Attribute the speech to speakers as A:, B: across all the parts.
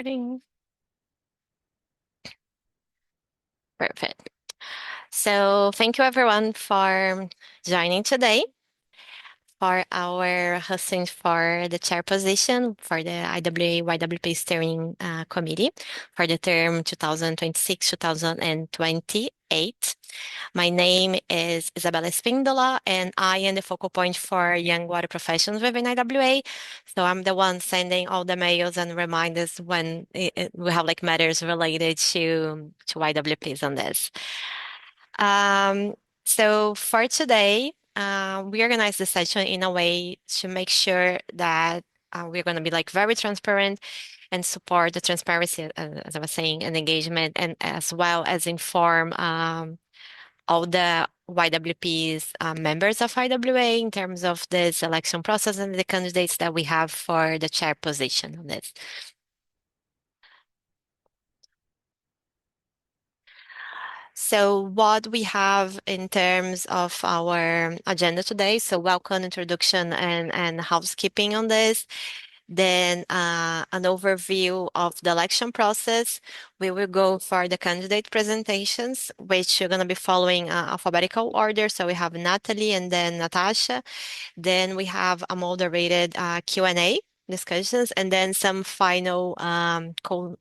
A: Recording. Perfect. So thank you everyone for joining today for our hosting for the chair position for the IWA YWP steering committee for the term 2026-2028. My name is Isabella Espíndola, and I am the focal point for young water professionals within IWA. So I'm the one sending all the mails and reminders when we have like matters related to YWPs on this. Um, so for today, we organize the session in a way to make sure that we're going to be like very transparent and support the transparency, as I was saying, and engagement, and as well as inform all the YWP's members of IWA in terms of the selection process and the candidates that we have for the chair position on this. So what we have in terms of our agenda today, so welcome, introduction, and housekeeping on this. Then an overview of the election process. We will go for the candidate presentations, which are going to be following alphabetical order. So we have Natalie and then Natasha. Then we have a moderated Q&A discussions, and then some final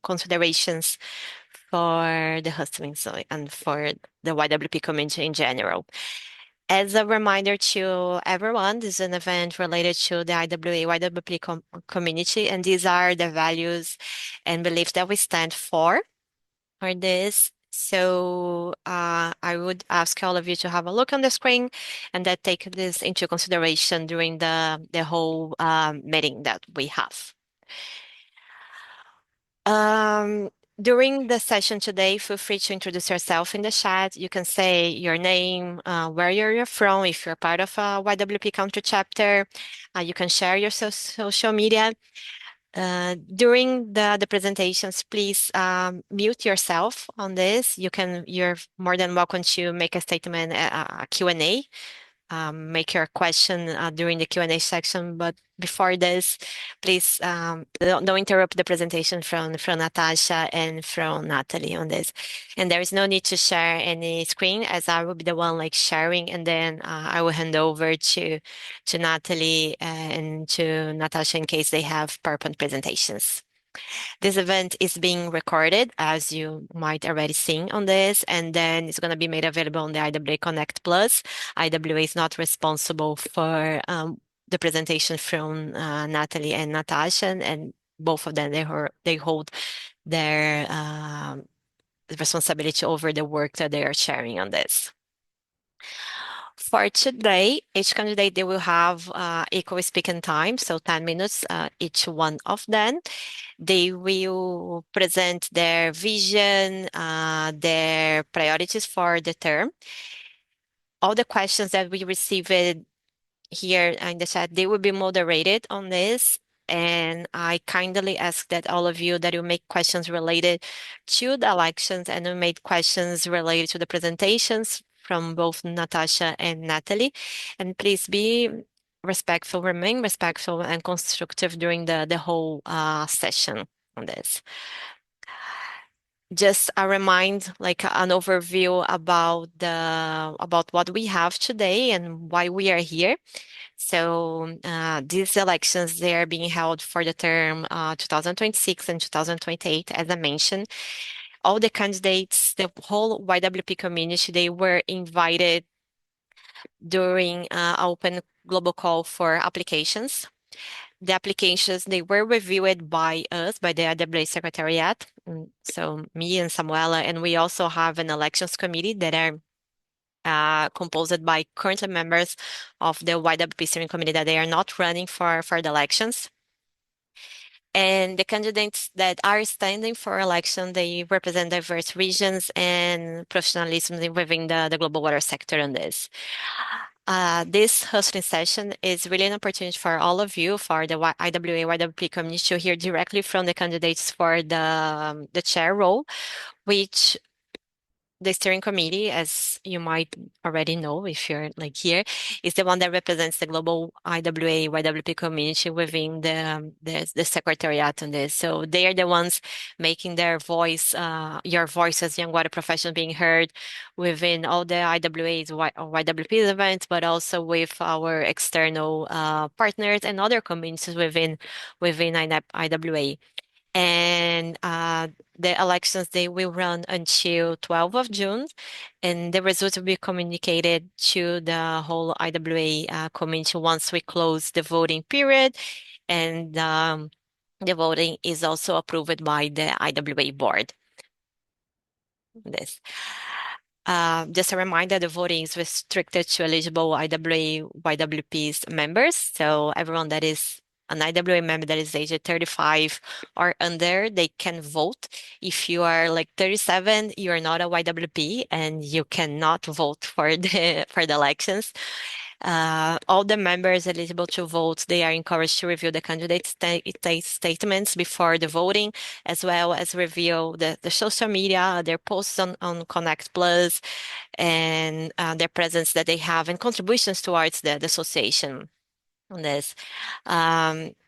A: considerations for the hosting and for the YWP community in general. As a reminder to everyone, this is an event related to the IWA YWP community, and these are the values and beliefs that we stand for this. So I would ask all of you to have a look on the screen and that take this into consideration during the whole meeting that we have. Um, During the session today, feel free to introduce yourself in the chat. You can say your name, where you're from, if you're part of a YWP country chapter. You can share your social media. During the presentations, please mute yourself on this. You're more than welcome to make a statement, a Q&A, make your question during the Q&A section. But before this, please don't interrupt the presentation from Natasha and from Natalie on this. And there is no need to share any screen, as I will be the one like sharing, and then I will hand over to Natalie and to Natasha in case they have PowerPoint presentations. This event is being recorded, as you might already seen on this, and then it's going to be made available on the IWA Connect Plus. IWA is not responsible for the presentation from Natalie and Natasha, and both of them, they hold their responsibility over the work that they are sharing on this. For today, each candidate, they will have equal speaking time, so 10 minutes each one of them. They will present their vision, their priorities for the term. All the questions that we received here in the chat, they will be moderated on this. And I kindly ask that all of you that you make questions related to the elections and you made questions related to the presentations from both Natasha and Natalie. And please be respectful, remain respectful and constructive during the whole session on this. Just a remind, like an overview about what we have today and why we are here. So these elections, they are being held for the term 2026 and 2028, as I mentioned. All the candidates, the whole YWP community, they were invited during open global call for applications. The applications, they were reviewed by us, by the IWA Secretariat, so me and Samuela, and we also have an elections committee that are composed by current members of the YWP steering committee that they are not running for the elections. And the candidates that are standing for election, they represent diverse regions and professionalism within the global water sector on this. This hosting session is really an opportunity for all of you, for the IWA YWP community, to hear directly from the candidates for the chair role, which the steering committee, as you might already know if you're like here, is the one that represents the global IWA YWP community within the secretariat on this. So they are the ones making their voice, your voice as young water professional being heard within all the IWA's YWP events, but also with our external partners and other communities within IWA. And the elections, they will run until 12th of June, and the results will be communicated to the whole IWA community once we close the voting period, and the voting is also approved by the IWA board. This. Just a reminder, the voting is restricted to eligible IWA YWP's members. So everyone that is an IWA member that is aged 35 or under, they can vote. If you are like 37, you are not a YWP and you cannot vote for the elections. All the members eligible to vote, they are encouraged to review the candidates' statements before the voting, as well as review the social media, their posts on Connect Plus, and their presence that they have and contributions towards the association on this.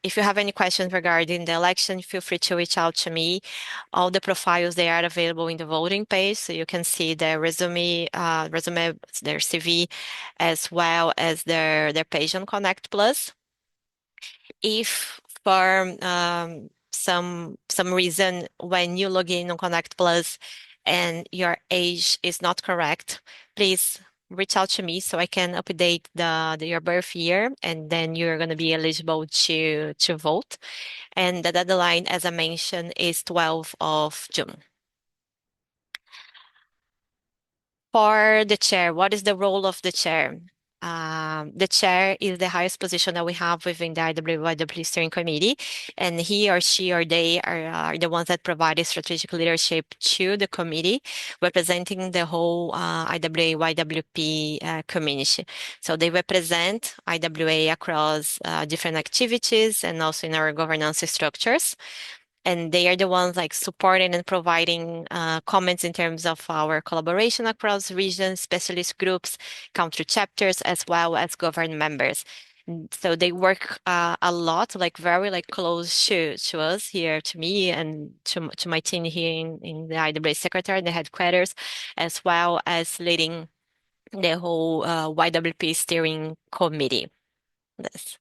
A: If you have any questions regarding the election, feel free to reach out to me. All the profiles, they are available in the voting page, so you can see their resume, their CV, as well as their page on Connect Plus. If for some reason when you log in on Connect Plus and your age is not correct, please reach out to me so I can update your birth year, and then you're going to be eligible to vote. And the deadline, as I mentioned, is 12th of June. For the chair, what is the role of the chair? The chair is the highest position that we have within the IWYW steering committee, and he or she or they are the ones that provide strategic leadership to the committee, representing the whole IWA YWP community. So they represent IWA across different activities and also in our governance structures, and they are the ones like supporting and providing comments in terms of our collaboration across regions, specialist groups, country chapters, as well as government members. So they work a lot, like very like close to us here, to me and to my team here in the IWA Secretary and the headquarters, as well as leading the whole YWP steering committee. Yes.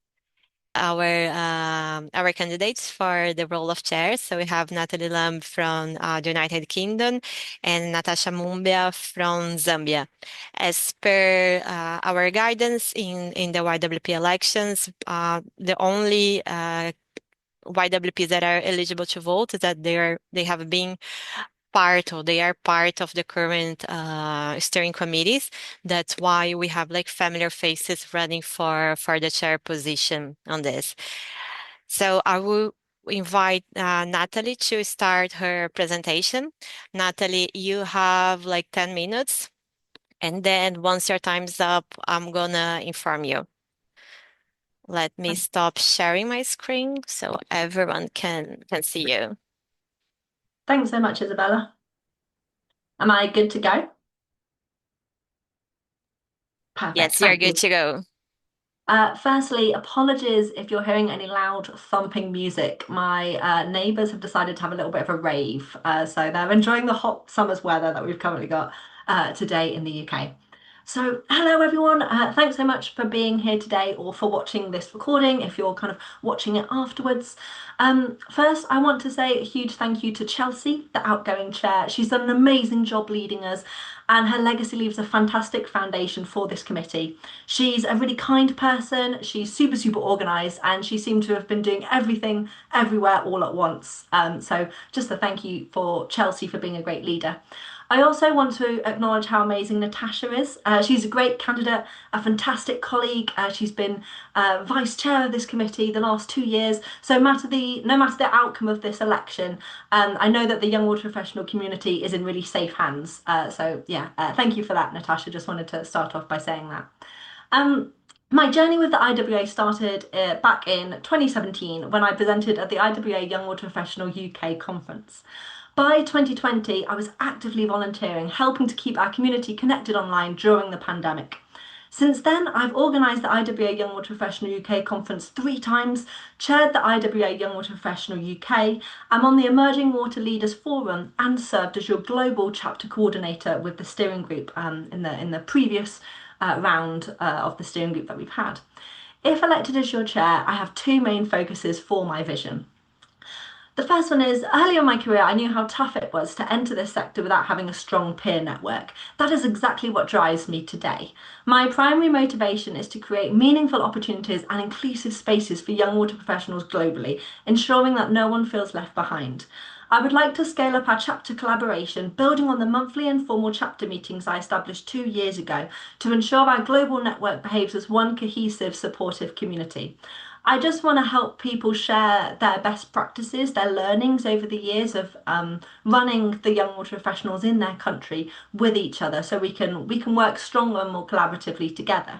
A: Our candidates for the role of chair. So we have Natalie Lamb from the United Kingdom and Natasha Mumbia from Zambia. As per our guidance in the YWP elections, the only YWPs that are eligible to vote is that they have been part, or they are part of the current steering committees. That's why we have like familiar faces running for the chair position on this. So I will invite Natalie to start her presentation. Natalie, you have like 10 minutes, and then once your time's up, I'm gonna inform you. Let me stop sharing my screen so everyone can see you.
B: Thanks so much, Isabella. Am I good to go? Perfect,
A: Yes, you're
B: thank
A: good
B: you.
A: to go.
B: Firstly, apologies if you're hearing any loud thumping music. My neighbours have decided to have a little bit of a rave, so they're enjoying the hot summer's weather that we've currently got today in the UK. So, hello everyone. Thanks so much for being here today or for watching this recording if you're kind of watching it afterwards. First, I want to say a huge thank you to Chelsea, the outgoing chair. She's done an amazing job leading us, and her legacy leaves a fantastic foundation for this committee. She's a really kind person, she's super, super organised, and she seemed to have been doing everything everywhere all at once. So just a thank you for Chelsea for being a great leader. I also want to acknowledge how amazing Natasha is. She's a great candidate, a fantastic colleague. She's been vice chair of this committee the last 2 years. So no matter the outcome of this election, I know that the young water professional community is in really safe hands. So yeah, thank you for that, Natasha. Just wanted to start off by saying that. My journey with the IWA started back in 2017 when I presented at the IWA Young Water Professional UK conference. By 2020, I was actively volunteering, helping to keep our community connected online during the pandemic. Since then, I've organised the IWA Young Water Professional UK conference 3 times, chaired the IWA Young Water Professional UK, I'm on the Emerging Water Leaders Forum, and served as your global chapter coordinator with the steering group in the previous round of the steering group that we've had. If elected as your chair, I have 2 main focuses for my vision. The first one is early in my career, I knew how tough it was to enter this sector without having a strong peer network. That is exactly what drives me today. My primary motivation is to create meaningful opportunities and inclusive spaces for young water professionals globally, ensuring that no one feels left behind. I would like to scale up our chapter collaboration, building on the monthly informal chapter meetings I established 2 years ago to ensure our global network behaves as one cohesive, supportive community. I just want to help people share their best practices, their learnings over the years of running the young water professionals in their country with each other, so we can work stronger and more collaboratively together.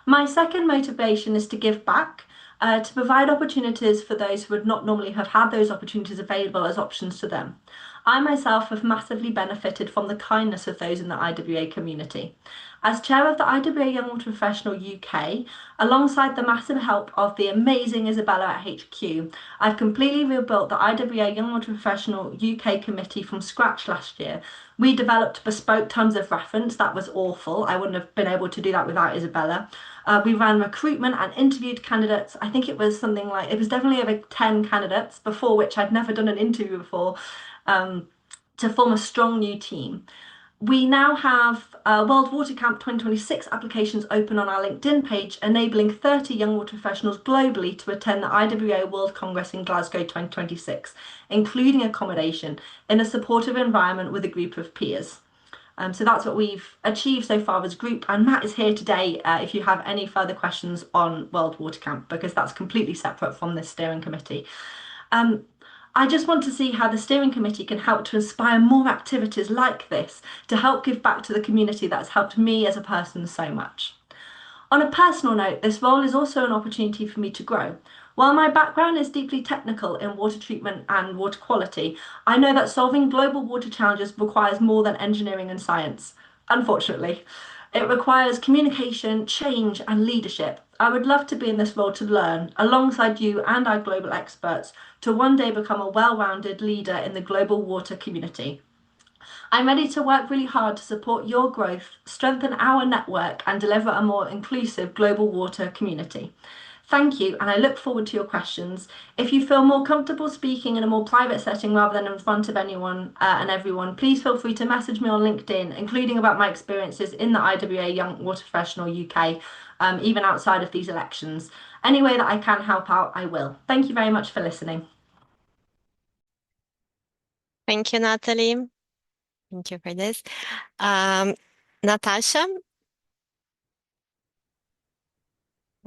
B: My second motivation is to give back, to provide opportunities for those who would not normally have had those opportunities available as options to them. I myself have massively benefited from the kindness of those in the IWA community. As chair of the IWA Young Water Professional UK, alongside the massive help of the amazing Isabella at HQ, I've completely rebuilt the IWA Young Water Professional UK committee from scratch last year. We developed bespoke terms of reference. That was awful. I wouldn't have been able to do that without Isabella. We ran recruitment and interviewed candidates. I think it was something like, it was definitely over 10 candidates, before which I'd never done an interview before, um, to form a strong new team. We now have World Water Camp 2026 applications open on our LinkedIn page, enabling 30 young water professionals globally to attend the IWA World Congress in Glasgow 2026, including accommodation in a supportive environment with a group of peers. So that's what we've achieved so far as a group, and Matt is here today if you have any further questions on World Water Camp, because that's completely separate from this steering committee. Um, I just want to see how the steering committee can help to inspire more activities like this to help give back to the community that's helped me as a person so much. On a personal note, this role is also an opportunity for me to grow. While my background is deeply technical in water treatment and water quality, I know that solving global water challenges requires more than engineering and science. Unfortunately, it requires communication, change, and leadership. I would love to be in this role to learn, alongside you and our global experts, to one day become a well rounded leader in the global water community. I'm ready to work really hard to support your growth, strengthen our network, and deliver a more inclusive global water community. Thank you, and I look forward to your questions. If you feel more comfortable speaking in a more private setting rather than in front of anyone and everyone, please feel free to message me on LinkedIn, including about my experiences in the IWA Young Water Professional UK, even outside of these elections. Any way that I can help out, I will. Thank you very much for listening.
A: Thank you, Natalie. Thank you for this. Um, Natasha,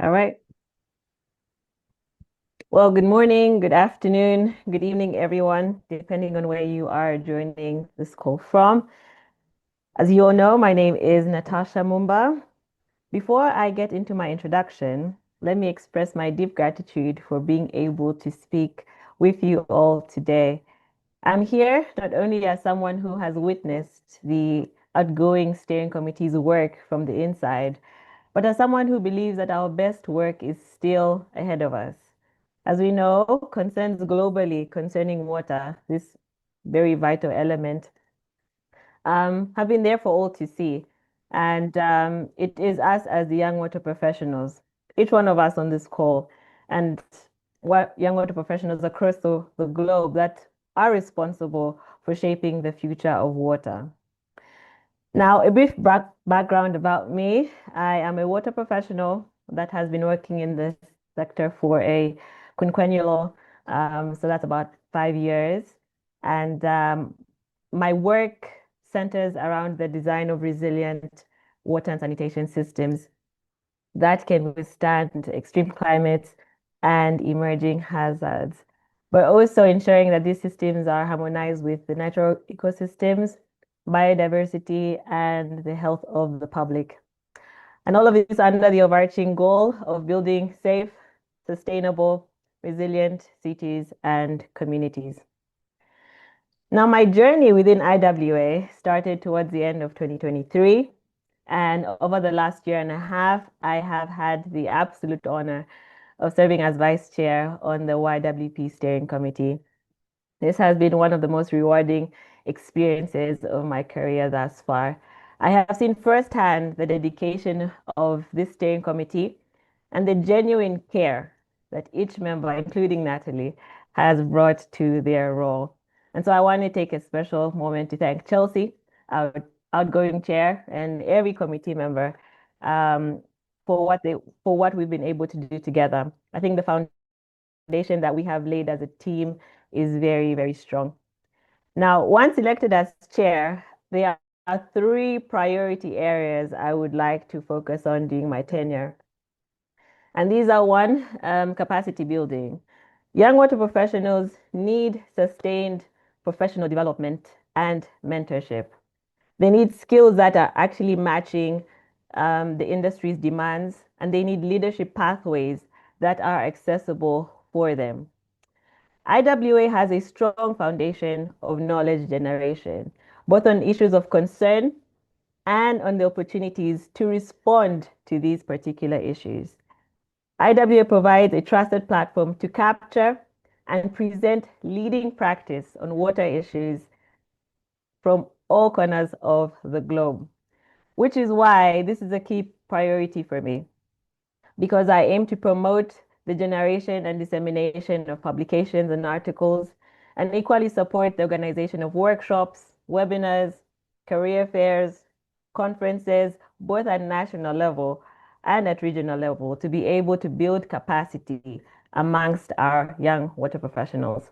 C: All right. Well, good morning, good afternoon, good evening, everyone, depending on where you are joining this call from. As you all know, my name is Natasha Mumba. Before I get into my introduction, let me express my deep gratitude for being able to speak with you all today. I'm here not only as someone who has witnessed the outgoing steering committee's work from the inside, but as someone who believes that our best work is still ahead of us. As we know, concerns globally concerning water, this very vital element, have been there for all to see. And it is us as the young water professionals, each one of us on this call, and what young water professionals across the globe that are responsible for shaping the future of water. Now, a brief background about me. I am a water professional that has been working in this sector for a quinquennial, so that's about 5 years. And my work centers around the design of resilient water and sanitation systems that can withstand extreme climates and emerging hazards, but also ensuring that these systems are harmonized with the natural ecosystems, biodiversity, and the health of the public. And all of this under the overarching goal of building safe, sustainable, resilient cities and communities. Now, my journey within IWA started towards the end of 2023. And over the last year and a half, I have had the absolute honor of serving as vice chair on the YWP steering committee. This has been one of the most rewarding experiences of my career thus far. I have seen firsthand the dedication of this steering committee and the genuine care that each member, including Natalie, has brought to their role. And so I want to take a special moment to thank Chelsea, our outgoing chair, and every committee member um, for what we've been able to do together. I think the foundation that we have laid as a team is very, very strong. Now, once elected as chair, there are three priority areas I would like to focus on during my tenure. And these are one, capacity building. Young water professionals need sustained professional development and mentorship. They need skills that are actually matching the industry's demands, and they need leadership pathways that are accessible for them. IWA has a strong foundation of knowledge generation, both on issues of concern and on the opportunities to respond to these particular issues. IWA provides a trusted platform to capture and present leading practice on water issues from all corners of the globe, which is why this is a key priority for me, because I aim to promote the generation and dissemination of publications and articles, and equally support the organization of workshops, webinars, career fairs, conferences, both at national level and at regional level, to be able to build capacity amongst our young water professionals.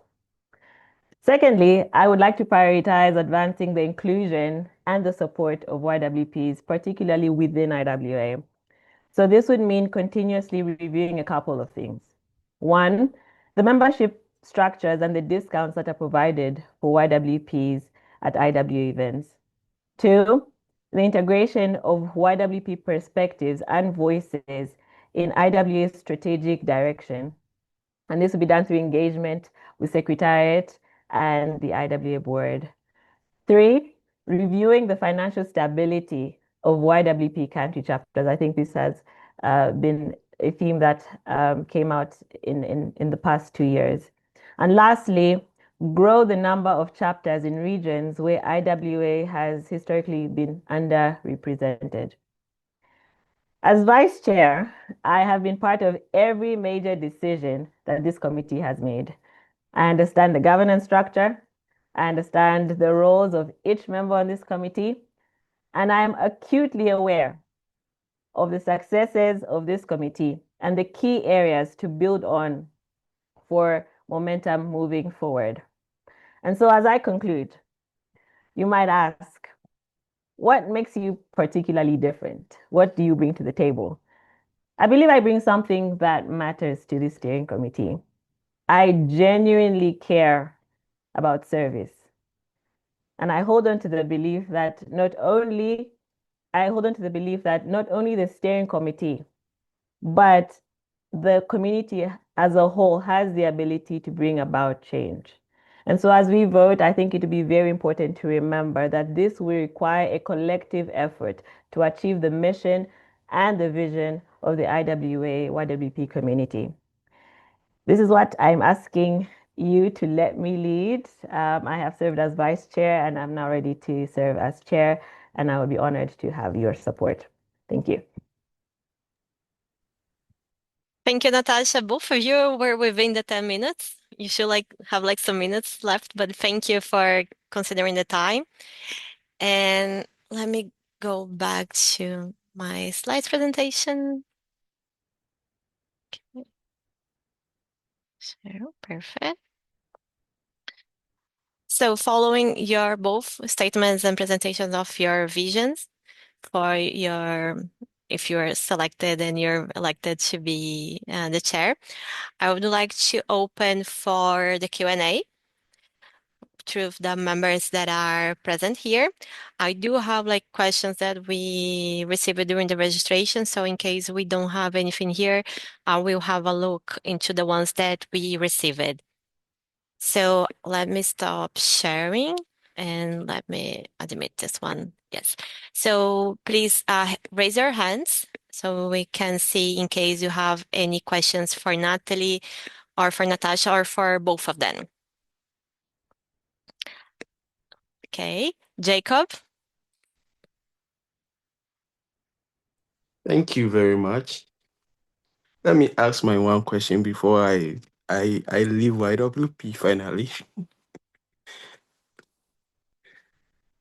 C: Secondly, I would like to prioritize advancing the inclusion and the support of YWPs, particularly within IWA. So this would mean continuously reviewing a couple of things. One, the membership structures and the discounts that are provided for YWPs at IWA events. Two, the integration of YWP perspectives and voices in IWA's strategic direction. And this will be done through engagement with Secretariat and the IWA board. Three, reviewing the financial stability of YWP country chapters. I think this has been a theme that came out in the past 2 years. And lastly, grow the number of chapters in regions where IWA has historically been underrepresented. As vice chair, I have been part of every major decision that this committee has made. I understand the governance structure. I understand the roles of each member on this committee, and I am acutely aware of the successes of this committee and the key areas to build on for momentum moving forward. And so, as I conclude, you might ask, what makes you particularly different? What do you bring to the table? I believe I bring something that matters to this steering committee. I genuinely care about service. And I hold on to the belief that not only the steering committee, but the community as a whole has the ability to bring about change. And so as we vote, I think it will be very important to remember that this will require a collective effort to achieve the mission and the vision of the IWA YWP community. This is what I'm asking you to let me lead. I have served as vice chair and I'm now ready to serve as chair, and I will be honored to have your support. Thank you.
A: Thank you, Natasha. Both of you were within the 10 minutes. You should have some minutes left, but thank you for considering the time. And let me go back to my slides presentation. So, perfect. So following your both statements and presentations of your visions for if you're selected and you're elected to be the chair, I would like to open for the Q&A through the members that are present here. I do have questions that we received during the registration. So in case we don't have anything here, I will have a look into the ones that we received. So let me stop sharing and let me admit this one. Yes. So please raise your hands so we can see in case you have any questions for Natalie or for Natasha or for both of them. Okay. Jacob?
D: Thank you very much. Let me ask my one question before I leave YWP finally.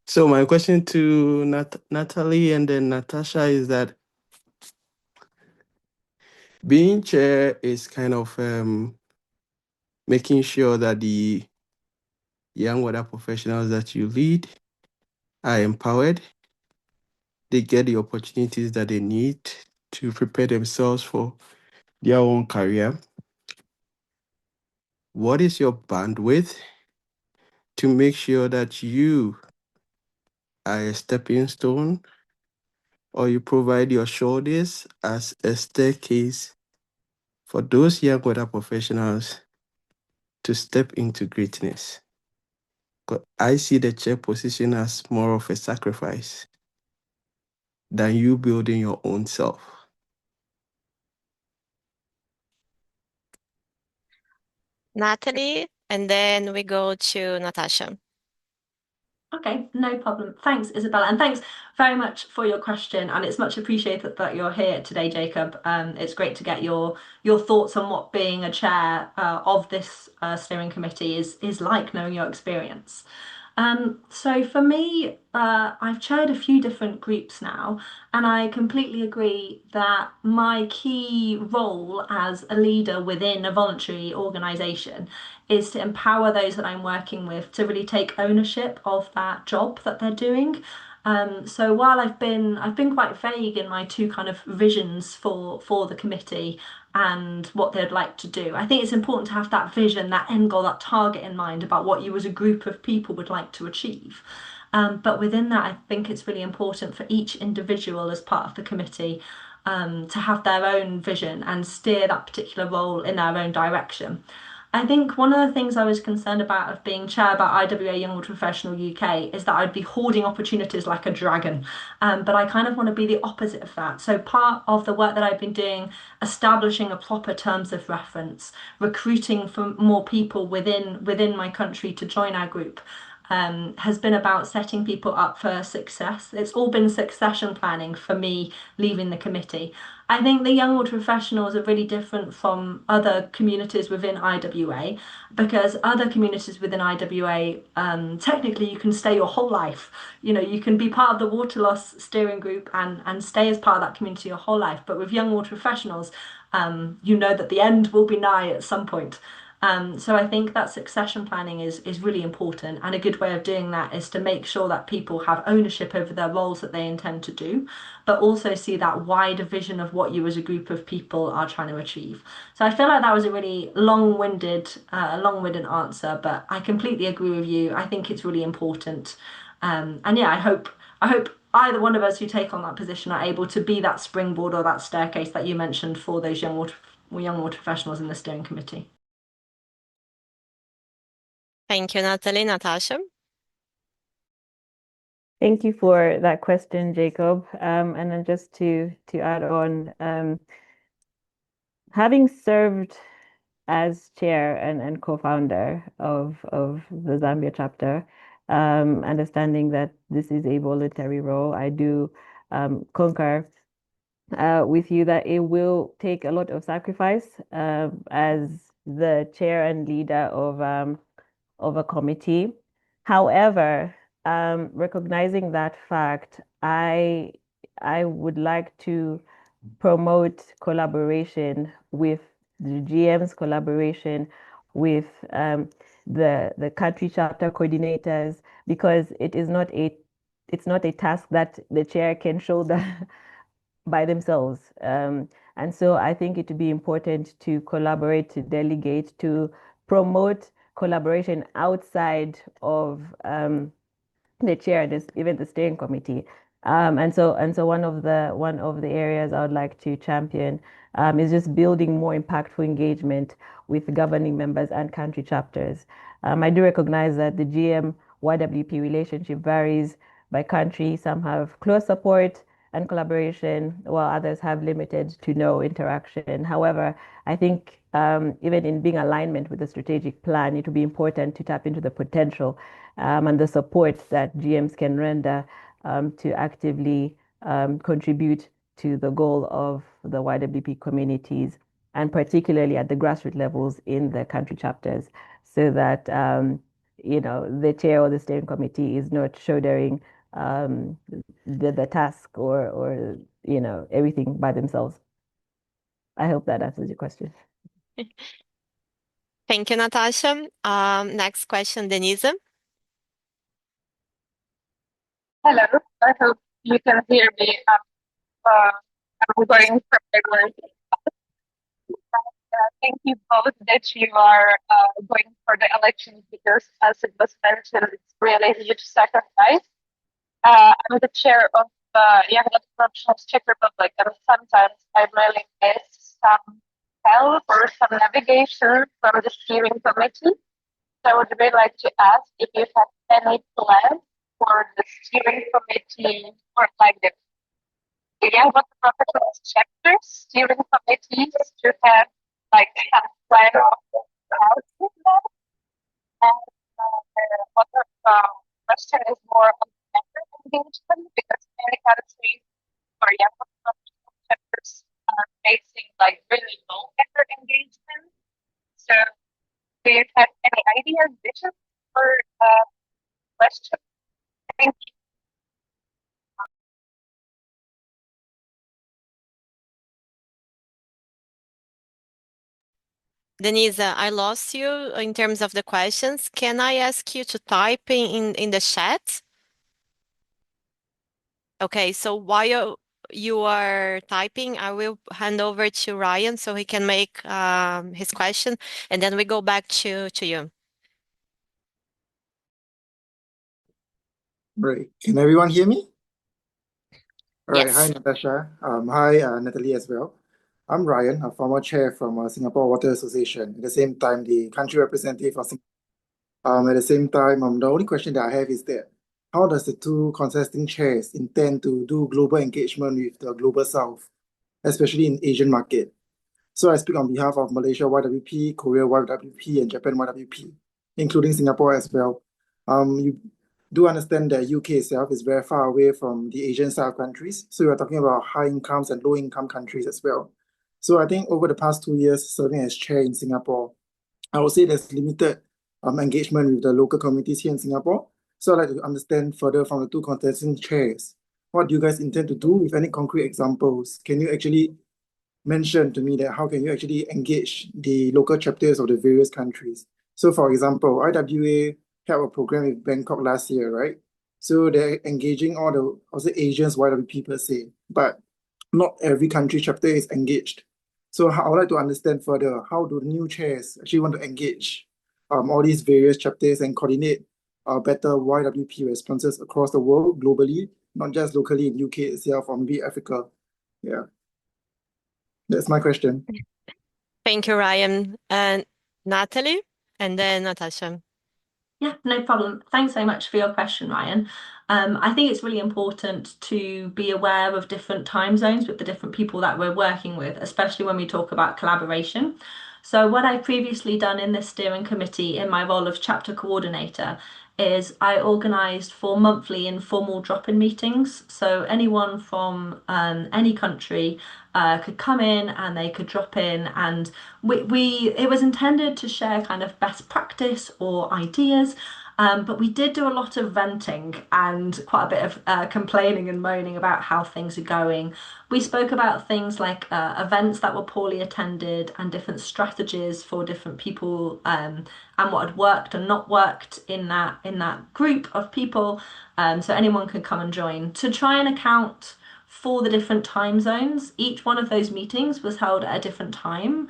D: So my question to Natalie and then Natasha is that being chair is kind of making sure that the young water professionals that you lead are empowered, they get the opportunities that they need to prepare themselves for their own career. What is your bandwidth to make sure that you are a stepping stone, or you provide your shoulders as a staircase for those young water professionals to step into greatness? 'Cause I see the chair position as more of a sacrifice than you building your own self.
A: Natalie, and then we go to Natasha.
B: Okay, no problem. Thanks, Isabella, and thanks very much for your question. And it's much appreciated that you're here today, Jacob. It's great to get your thoughts on what being a chair of this steering committee is like, knowing your experience. So for me, I've chaired a few different groups now, and I completely agree that my key role as a leader within a voluntary organisation is to empower those that I'm working with to really take ownership of that job that they're doing. So while I've been quite vague in my two kind of visions for the committee and what they'd like to do, I think it's important to have that vision, that end goal, that target in mind about what you as a group of people would like to achieve. But within that, I think it's really important for each individual as part of the committee to have their own vision and steer that particular role in their own direction. I think one of the things I was concerned about of being chair about IWA Young Water Professional UK is that I'd be hoarding opportunities like a dragon. But I kind of want to be the opposite of that. So part of the work that I've been doing, establishing a proper terms of reference, recruiting for more people within my country to join our group, has been about setting people up for success. It's all been succession planning for me leaving the committee. I think the young water professionals are really different from other communities within IWA because other communities within IWA, technically you can stay your whole life. You know, you can be part of the water loss steering group and stay as part of that community your whole life. But with young water professionals, you know that the end will be nigh at some point. So I think that succession planning is really important, and a good way of doing that is to make sure that people have ownership over their roles that they intend to do, but also see that wider vision of what you as a group of people are trying to achieve. So I feel like that was a really long-winded answer, but I completely agree with you. I think it's really important, and yeah, I hope either one of us who take on that position are able to be that springboard or that staircase that you mentioned for those young water professionals in the steering committee.
A: Thank you, Natalie. Natasha?
C: Thank you for that question, Jacob. And then just to add on, having served as chair and co-founder of the Zambia chapter, understanding that this is a voluntary role, I do concur with you that it will take a lot of sacrifice as the chair and leader of a committee. However, recognizing that fact, I would like to promote collaboration with the GM's collaboration with the country chapter coordinators because it's not a task that the chair can shoulder by themselves. And so I think it would be important to collaborate, to delegate, to promote collaboration outside of the chair, even the steering committee. And so one of the areas I would like to champion is just building more impactful engagement with governing members and country chapters. I do recognize that the GM YWP relationship varies by country. Some have close support and collaboration, while others have limited to no interaction. However, I think even in being alignment with the strategic plan, it will be important to tap into the potential and the support that GMs can render to actively contribute to the goal of the YWP communities, and particularly at the grassroots levels in the country chapters, so that the chair or the steering committee is not shouldering the task or everything by themselves. I hope that answers your question.
A: Thank you, Natasha. Next question, Denise.
E: Hello, I hope you can hear me. I'm going from the work. Thank you both that you are going for the elections because, as it was mentioned, it's really a huge sacrifice. I'm the chair of Young Corruption Czech Republic, and sometimes I really miss some help or some navigation from the steering committee. So I would really like to ask if you have any plans for the steering committee or like the Young Professional chapters steering committees to have like some plan of how to do that. And the other question is more on member engagement because many countries or young professional chapters are facing like really low member engagement. So do you have any ideas, visions for question? Thank you.
A: Denise, I lost you in terms of the questions. Can I ask you to type in the chat? Okay, so while you are typing, I will hand over to Ryan so he can make his question, and then we go back to you.
F: Right. Can everyone hear me? All right. Hi,
A: Yes.
F: Natasha. Hi, Natalie as well. I'm Ryan, a former chair from Singapore Water Association. At the same time, the country representative of Singapore. At the same time, the only question that I have is that how does the two contesting chairs intend to do global engagement with the global south, especially in Asian market? So I speak on behalf of Malaysia YWP, Korea YWP, and Japan YWP, including Singapore as well. You do understand that UK itself is very far away from the Asian South countries. So we're talking about high incomes and low income countries as well. So I think over the past 2 years serving as chair in Singapore, I would say there's limited engagement with the local communities here in Singapore. So I'd like to understand further from the two contesting chairs, what do you guys intend to do with any concrete examples? Can you actually mention to me that how can you actually engage the local chapters of the various countries? So for example, IWA had a program with Bangkok last year, right? So they're engaging all the also Asians, YWP per se, but not every country chapter is engaged. So I would like to understand further, how do new chairs actually want to engage all these various chapters and coordinate better YWP responses across the world globally, not just locally in UK itself or maybe Africa. Yeah. That's my question.
A: Thank you, Ryan. And Natalie, and then Natasha.
B: Yeah, no problem. Thanks so much for your question, Ryan. I think it's really important to be aware of different time zones with the different people that we're working with, especially when we talk about collaboration. So what I've previously done in this steering committee in my role of chapter coordinator is I organised 4 monthly informal drop-in meetings. So anyone from any country could come in and they could drop in, and it was intended to share kind of best practice or ideas. But we did do a lot of venting and quite a bit of complaining and moaning about how things are going. We spoke about things like events that were poorly attended and different strategies for different people, and what had worked and not worked in that group of people. So anyone could come and join to try and account for the different time zones. Each one of those meetings was held at a different time.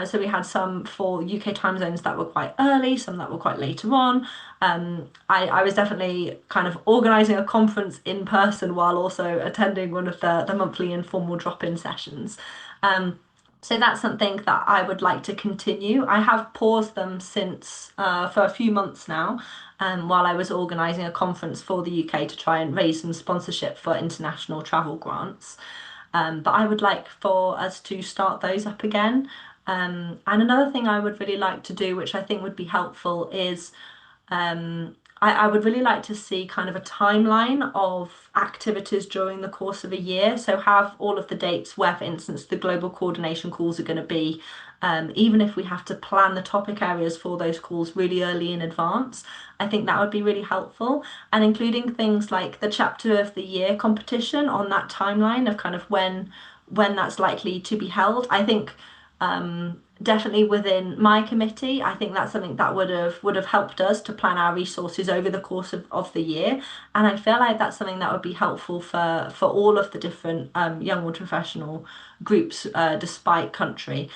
B: So we had some for UK time zones that were quite early, some that were quite later on. I was definitely kind of organising a conference in person while also attending one of the monthly informal drop-in sessions. So that's something that I would like to continue. I have paused them since for a few months now, while I was organising a conference for the UK to try and raise some sponsorship for international travel grants. But I would like for us to start those up again. And another thing I would really like to do, which I think would be helpful, is I would really like to see kind of a timeline of activities during the course of a year. So have all of the dates where, for instance, the global coordination calls are going to be, even if we have to plan the topic areas for those calls really early in advance. I think that would be really helpful. And including things like the chapter of the year competition on that timeline of kind of when that's likely to be held. I think definitely within my committee, I think that's something that would have helped us to plan our resources over the course of the year. And I feel like that's something that would be helpful for all of the different young water professional groups, despite country.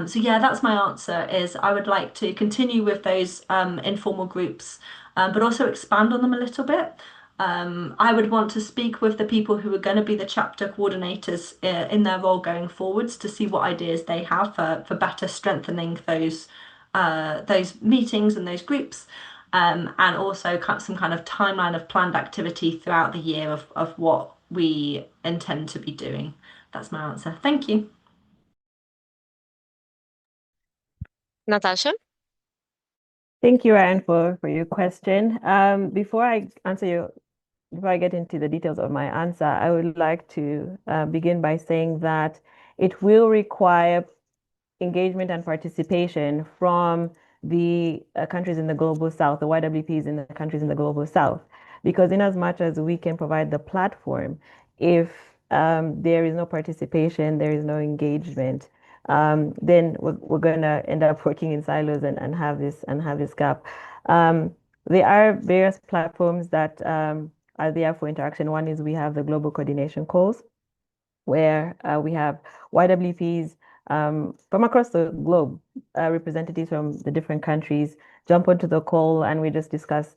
B: So yeah, that's my answer. Is I would like to continue with those informal groups, but also expand on them a little bit. I would want to speak with the people who are going to be the chapter coordinators in their role going forwards to see what ideas they have for better strengthening those meetings and those groups, and also some kind of timeline of planned activity throughout the year of what we intend to be doing. That's my answer. Thank you.
A: Natasha?
C: Thank you, Ryan, for your question. Before I get into the details of my answer, I would like to begin by saying that it will require engagement and participation from the countries in the global south, the YWPs in the countries in the global south, because in as much as we can provide the platform, if there is no participation, there is no engagement, then we're going to end up working in silos and have this gap. There are various platforms that are there for interaction. One is we have the global coordination calls, where we have YWPs from across the globe, representatives from the different countries jump onto the call and we just discuss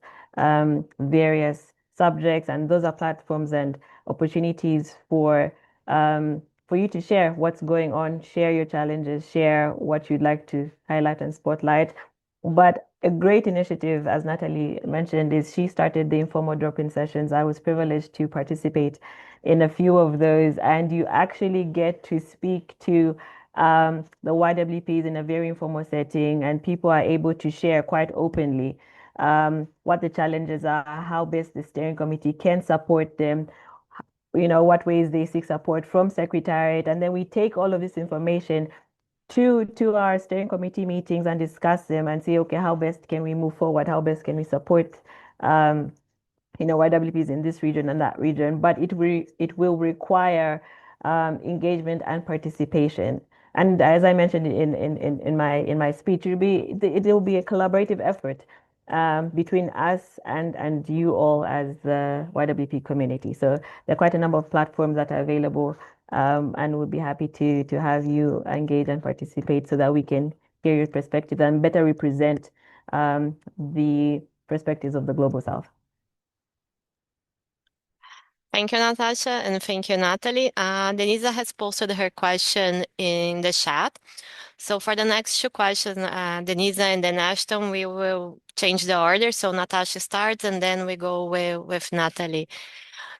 C: various subjects. And those are platforms and opportunities for you to share what's going on, share your challenges, share what you'd like to highlight and spotlight. But a great initiative, as Natalie mentioned, is she started the informal drop-in sessions. I was privileged to participate in a few of those, and you actually get to speak to the YWPs in a very informal setting, and people are able to share quite openly what the challenges are, how best the steering committee can support them, what ways they seek support from Secretariat. And then we take all of this information to our steering committee meetings and discuss them and say, okay, how best can we move forward? How best can we support YWPs in this region and that region? But it will require engagement and participation. And as I mentioned in my speech, it will be a collaborative effort between us and you all as the YWP community. So there are quite a number of platforms that are available, and we'll be happy to have you engage and participate so that we can hear your perspective and better represent the perspectives of the Global South.
A: Thank you, Natasha, and thank you, Natalie. Denisa has posted her question in the chat. So for the next two questions, Denisa and then Ashton, we will change the order. So Natasha starts and then we go with Natalie.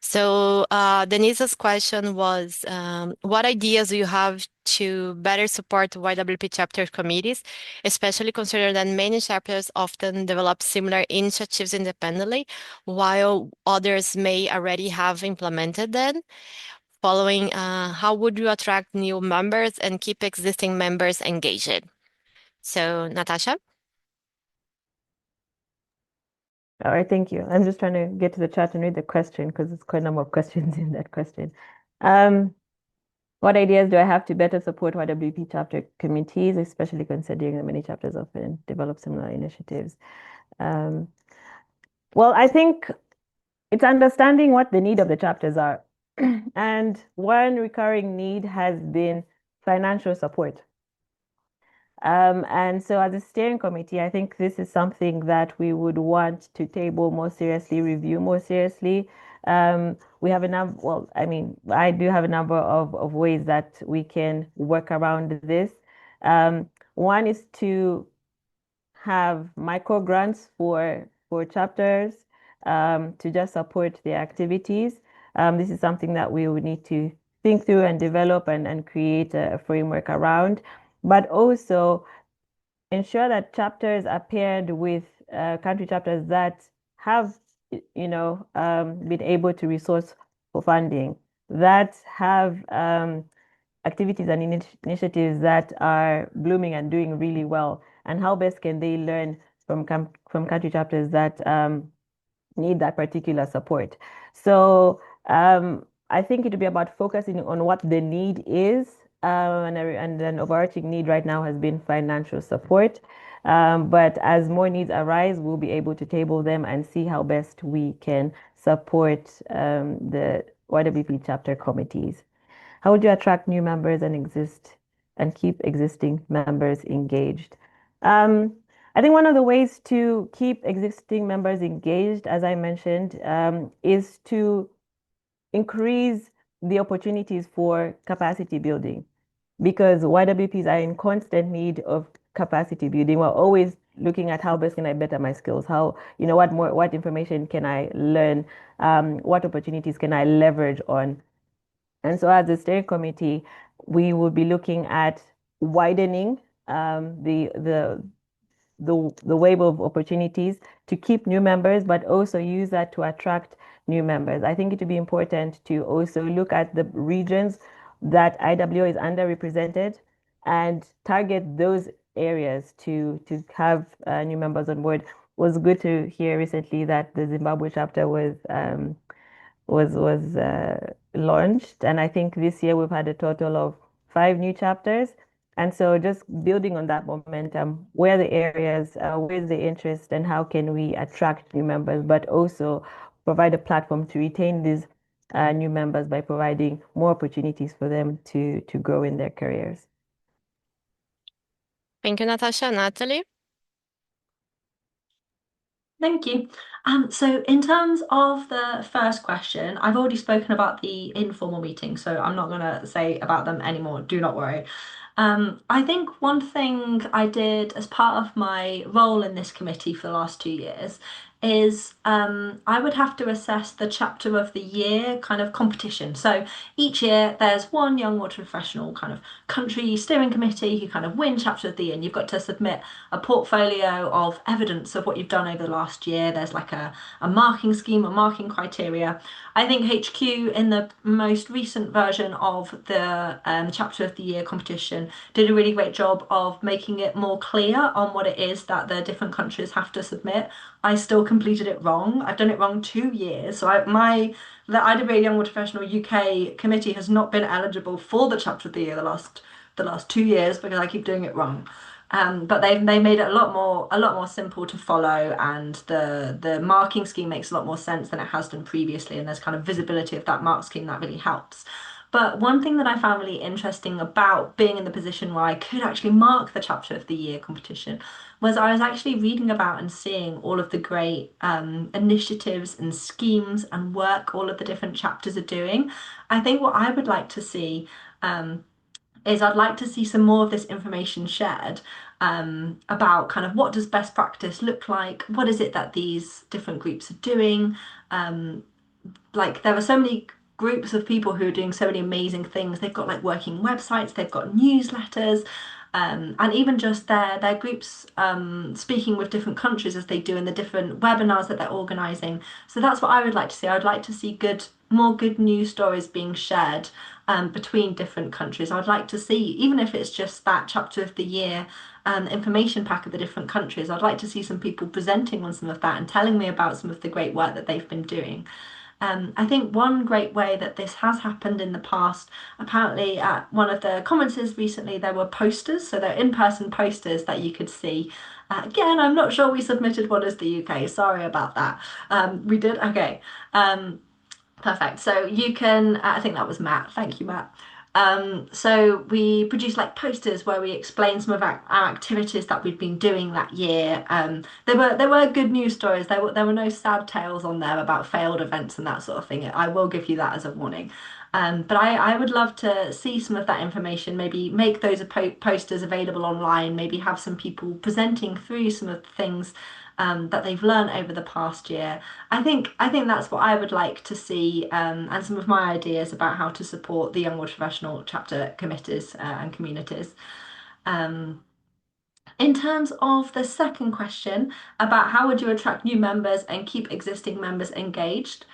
A: So Denisa's question was, what ideas do you have to better support YWP chapter committees, especially considering that many chapters often develop similar initiatives independently, while others may already have implemented them? Following, how would you attract new members and keep existing members engaged? So, Natasha?
C: All right, thank you. I'm just trying to get to the chat and read the question because there's quite a number of questions in that question. What ideas do I have to better support YWP chapter committees, especially considering that many chapters often develop similar initiatives? Well, I think it's understanding what the need of the chapters are. And one recurring need has been financial support. And so as a steering committee, I think this is something that we would want to table more seriously, review more seriously. We have a number, well, I mean, I do have a number of ways that we can work around this. One is to have micro grants for chapters to just support their activities. This is something that we would need to think through and develop and create a framework around, but also ensure that chapters are paired with country chapters that have, been able to resource for funding, that have activities and initiatives that are blooming and doing really well, and how best can they learn from country chapters that need that particular support. So I think it would be about focusing on what the need is, and an overarching need right now has been financial support. But as more needs arise, we'll be able to table them and see how best we can support the YWP chapter committees. How would you attract new members and keep existing members engaged? Um, I think one of the ways to keep existing members engaged, as I mentioned, is to increase the opportunities for capacity building, because YWPs are in constant need of capacity building. We're always looking at how best can I better my skills, what information can I learn, what opportunities can I leverage on. And so, as a steering committee, we will be looking at widening the wave of opportunities to keep new members, but also use that to attract new members. I think it would be important to also look at the regions that IWA is underrepresented and target those areas to have new members on board. It was good to hear recently that the Zimbabwe chapter was launched, and I think this year we've had a total of 5 new chapters. And so, just building on that momentum, where are the areas, where's the interest, and how can we attract new members, but also provide a platform to retain these new members by providing more opportunities for them to grow in their careers.
A: Thank you, Natasha. Natalie?
B: Thank you. So in terms of the first question, I've already spoken about the informal meetings, so I'm not going to say about them anymore. Do not worry. I think one thing I did as part of my role in this committee for the last 2 years is I would have to assess the chapter of the year kind of competition. So each year there's one young water professional kind of country steering committee who kind of win chapter of the year, and you've got to submit a portfolio of evidence of what you've done over the last year. There's like a marking scheme, a marking criteria. I think HQ in the most recent version of the chapter of the year competition did a really great job of making it more clear on what it is that the different countries have to submit. I still completed it wrong. I've done it wrong 2 years. So the IWA Young Water Professional UK committee has not been eligible for the chapter of the year the last 2 years because I keep doing it wrong. But they made it a lot more simple to follow, and the marking scheme makes a lot more sense than it has done previously, and there's kind of visibility of that mark scheme that really helps. But one thing that I found really interesting about being in the position where I could actually mark the chapter of the year competition was I was actually reading about and seeing all of the great initiatives and schemes and work all of the different chapters are doing. I think what I would like to see is I'd like to see some more of this information shared about kind of what does best practice look like, what is it that these different groups are doing. Like there are so many groups of people who are doing so many amazing things. They've got like working websites, they've got newsletters, and even just their groups speaking with different countries as they do in the different webinars that they're organising. So that's what I would like to see. I would like to see more good news stories being shared between different countries. I'd like to see, even if it's just that chapter of the year information pack of the different countries, I'd like to see some people presenting on some of that and telling me about some of the great work that they've been doing. I think one great way that this has happened in the past, apparently at one of the conferences recently, there were posters, so they're in-person posters that you could see. Again, I'm not sure we submitted one as the UK, sorry about that. We did, okay. Perfect. So you can, I think that was Matt. Thank you, Matt. So we produced like posters where we explained some of our activities that we'd been doing that year. There were good news stories. There were no sad tales on there about failed events and that sort of thing. I will give you that as a warning. But I would love to see some of that information, maybe make those posters available online, maybe have some people presenting through some of the things that they've learned over the past year. I think that's what I would like to see, and some of my ideas about how to support the Young World Professional chapter committees and communities. Um, in terms of the second question about how would you attract new members and keep existing members engaged,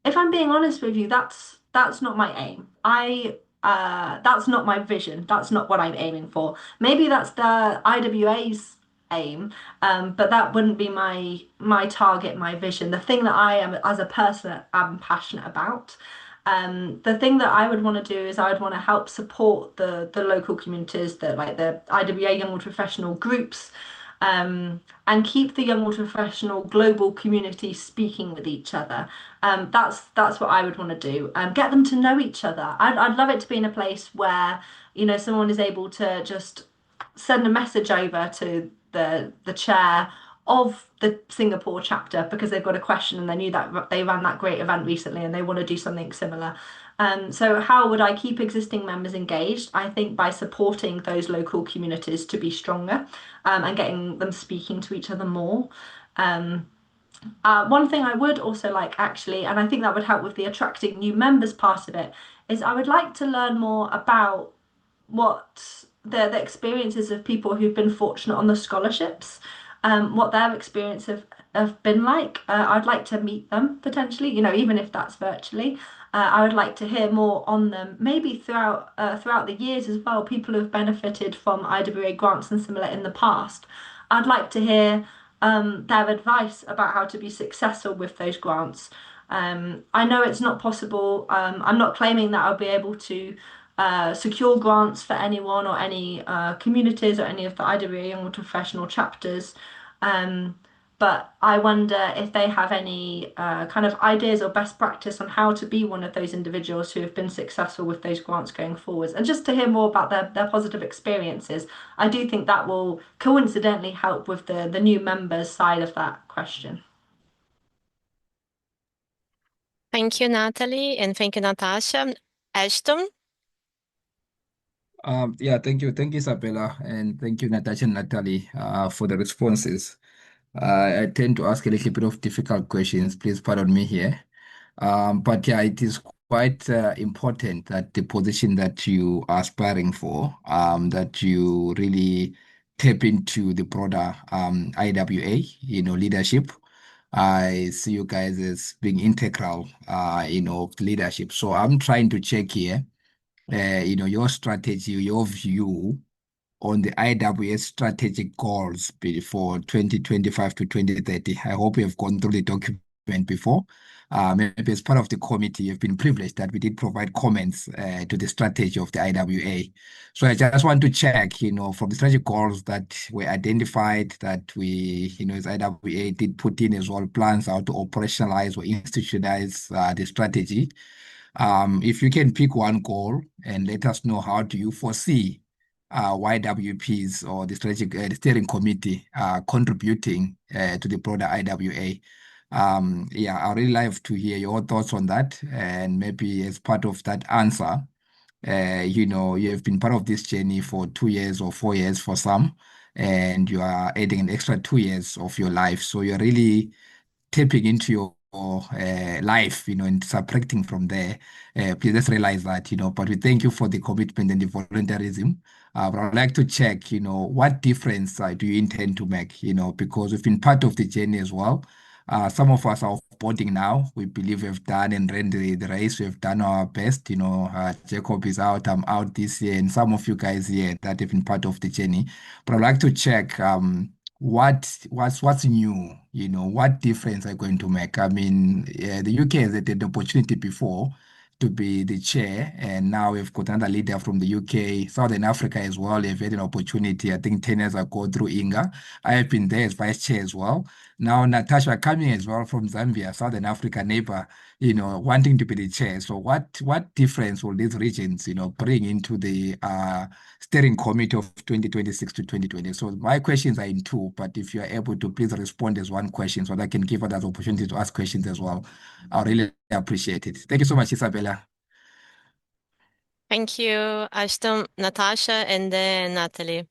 B: if I'm being honest with you, that's not my aim. That's not my vision. That's not what I'm aiming for. Maybe that's the IWA's aim, but that wouldn't be my target, my vision. The thing that I am as a person am passionate about. The thing that I would want to do is I would want to help support the local communities, the IWA Young World Professional groups, and keep the Young World Professional global community speaking with each other. That's what I would want to do. Get them to know each other. I'd love it to be in a place where someone is able to just send a message over to the chair of the Singapore chapter because they've got a question and they knew that they ran that great event recently and they want to do something similar. So how would I keep existing members engaged? I think by supporting those local communities to be stronger, and getting them speaking to each other more. One thing I would also like, actually, and I think that would help with the attracting new members part of it, is I would like to learn more about what the experiences of people who've been fortunate on the scholarships, what their experience have been like. I'd like to meet them potentially, even if that's virtually. I would like to hear more on them, maybe throughout the years as well. People who've benefited from IWA grants and similar in the past. I'd like to hear their advice about how to be successful with those grants. I know it's not possible. I'm not claiming that I'll be able to secure grants for anyone or any communities or any of the IWA Young Professional chapters. Um, but I wonder if they have any kind of ideas or best practice on how to be one of those individuals who have been successful with those grants going forwards. And just to hear more about their positive experiences, I do think that will coincidentally help with the new members side of that question.
A: Thank you, Natalie, and thank you, Natasha. Ashton?
G: Yeah, thank you. Thank you, Isabella, and thank you, Natasha and Natalie, for the responses. I tend to ask a little bit of difficult questions. Please pardon me here. But yeah, it is quite important that the position that you are aspiring for, that you really tap into the broader IWA, leadership. I see you guys as being integral, leadership. So I'm trying to check here, your strategy, your view on the IWS strategic goals for 2025 to 2030. I hope you have gone through the document before. Maybe as part of the committee, you've been privileged that we did provide comments to the strategy of the IWA. So I just want to check, from the strategic goals that were identified, that we, as IWA did put in as well plans how to operationalize or institutionalize the strategy. If you can pick one goal and let us know how do you foresee YWPs or the strategic the steering committee contributing to the broader IWA. Yeah, I really like to hear your thoughts on that, and maybe as part of that answer, you have been part of this journey for 2 years or 4 years for some, and you are adding an extra 2 years of your life, so you're really tapping into your life, and subtracting from there. Please just realize that, but we thank you for the commitment and the volunteerism. But I'd like to check, what difference do you intend to make, because we've been part of the journey as well. Some of us are boarding now. We believe we've done and ran the race. We've done our best. Jacob is out. I'm out this year, and some of you guys here that have been part of the journey. But I'd like to check what's new. What difference are you going to make? I mean, the UK has had an opportunity before to be the chair, and now we've got another leader from the UK, Southern Africa as well. They've had an opportunity, I think 10 years ago through Inga. I have been there as vice chair as well. Now Natasha coming as well from Zambia, Southern Africa neighbor, wanting to be the chair. So what difference will these regions, bring into the steering committee of 2026 to 2020? So my questions are in two, but if you are able to please respond as one question so that I can give others opportunity to ask questions as well, I really appreciate it. Thank you so much, Isabella.
A: Thank you, Ashton, Natasha, and then Natalie.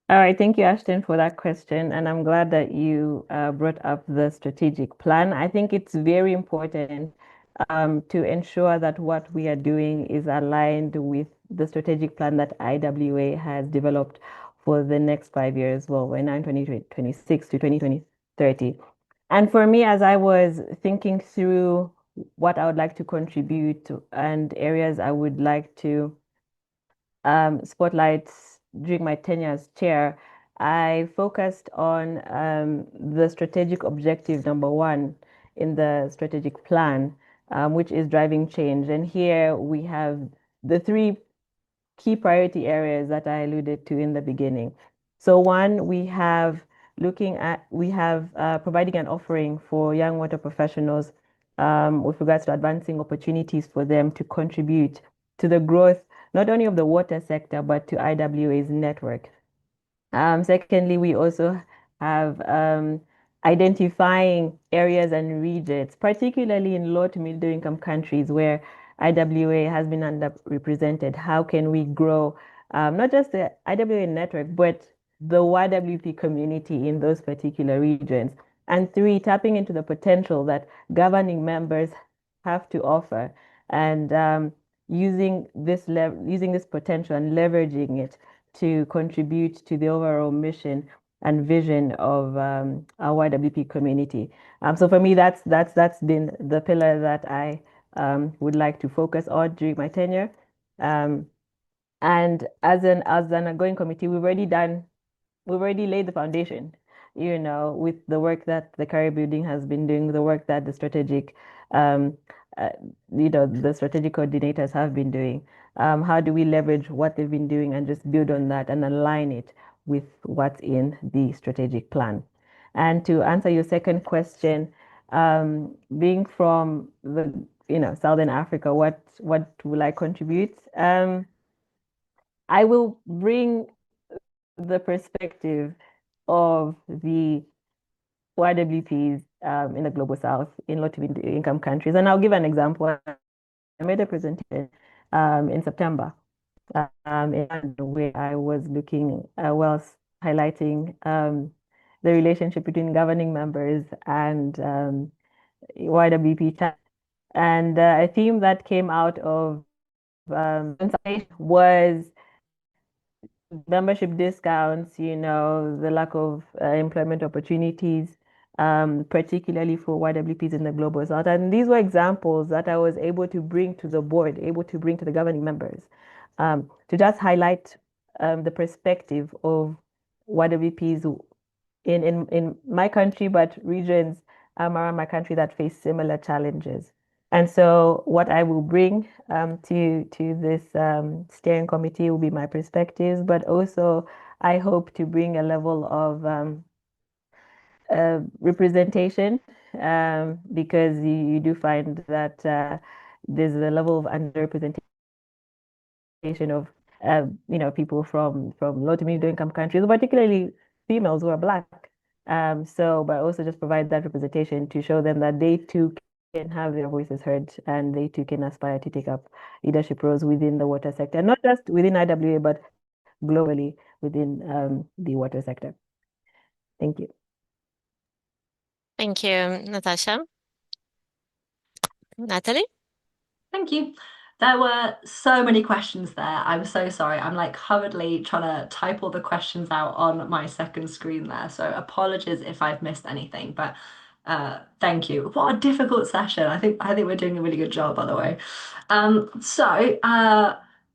C: All right, thank you, Ashton, for that question. And I'm glad that you brought up the strategic plan. I think it's very important to ensure that what we are doing is aligned with the strategic plan that IWA has developed for the next 5 years. Well, we're now in 2026 to 2030. And for me, as I was thinking through what I would like to contribute to and areas I would like to spotlights during my tenure as chair, I focused on the strategic objective number one in the strategic plan, which is driving change. And here we have the three key priority areas that I alluded to in the beginning. So one, we have providing an offering for young water professionals with regards to advancing opportunities for them to contribute to the growth not only of the water sector but to IWA's network. Secondly, we also have identifying areas and regions, particularly in low to middle income countries where IWA has been underrepresented. How can we grow not just the IWA network, but the YWP community in those particular regions? And three, tapping into the potential that governing members have to offer and using this potential and leveraging it to contribute to the overall mission and vision of our YWP community. So for me, that's been the pillar that I would like to focus on during my tenure. And as an ongoing committee, we've already laid the foundation, with the work that the career building has been doing, the work that um, uh, the strategic coordinators have been doing. How do we leverage what they've been doing and just build on that and align it with what's in the strategic plan? And to answer your second question, being from the Southern Africa, what will I contribute? I will bring the perspective of the YWPs in the global south in low to middle income countries. And I'll give an example. I made a presentation in September where I was looking, highlighting the relationship between governing members and YWP chat. And a theme that came out of was membership discounts, the lack of employment opportunities, particularly for YWPs in the global south. And these were examples that I was able to bring to the board, able to bring to the governing members, to just highlight the perspective of YWPs in my country, but regions around my country that face similar challenges. And so what I will bring to this steering committee will be my perspectives, but also I hope to bring a level of representation because you do find that there's a level of underrepresentation of people from low to middle income countries, particularly females who are Black. But also just provide that representation to show them that they too can have their voices heard and they too can aspire to take up leadership roles within the water sector, not just within IWA, but globally within the water sector. Thank you.
A: Thank you, Natasha. Natalie?
B: Thank you. There were so many questions there. I'm so sorry. I'm like hurriedly trying to type all the questions out on my second screen there. So apologies if I've missed anything, but thank you. What a difficult session. I think we're doing a really good job, by the way.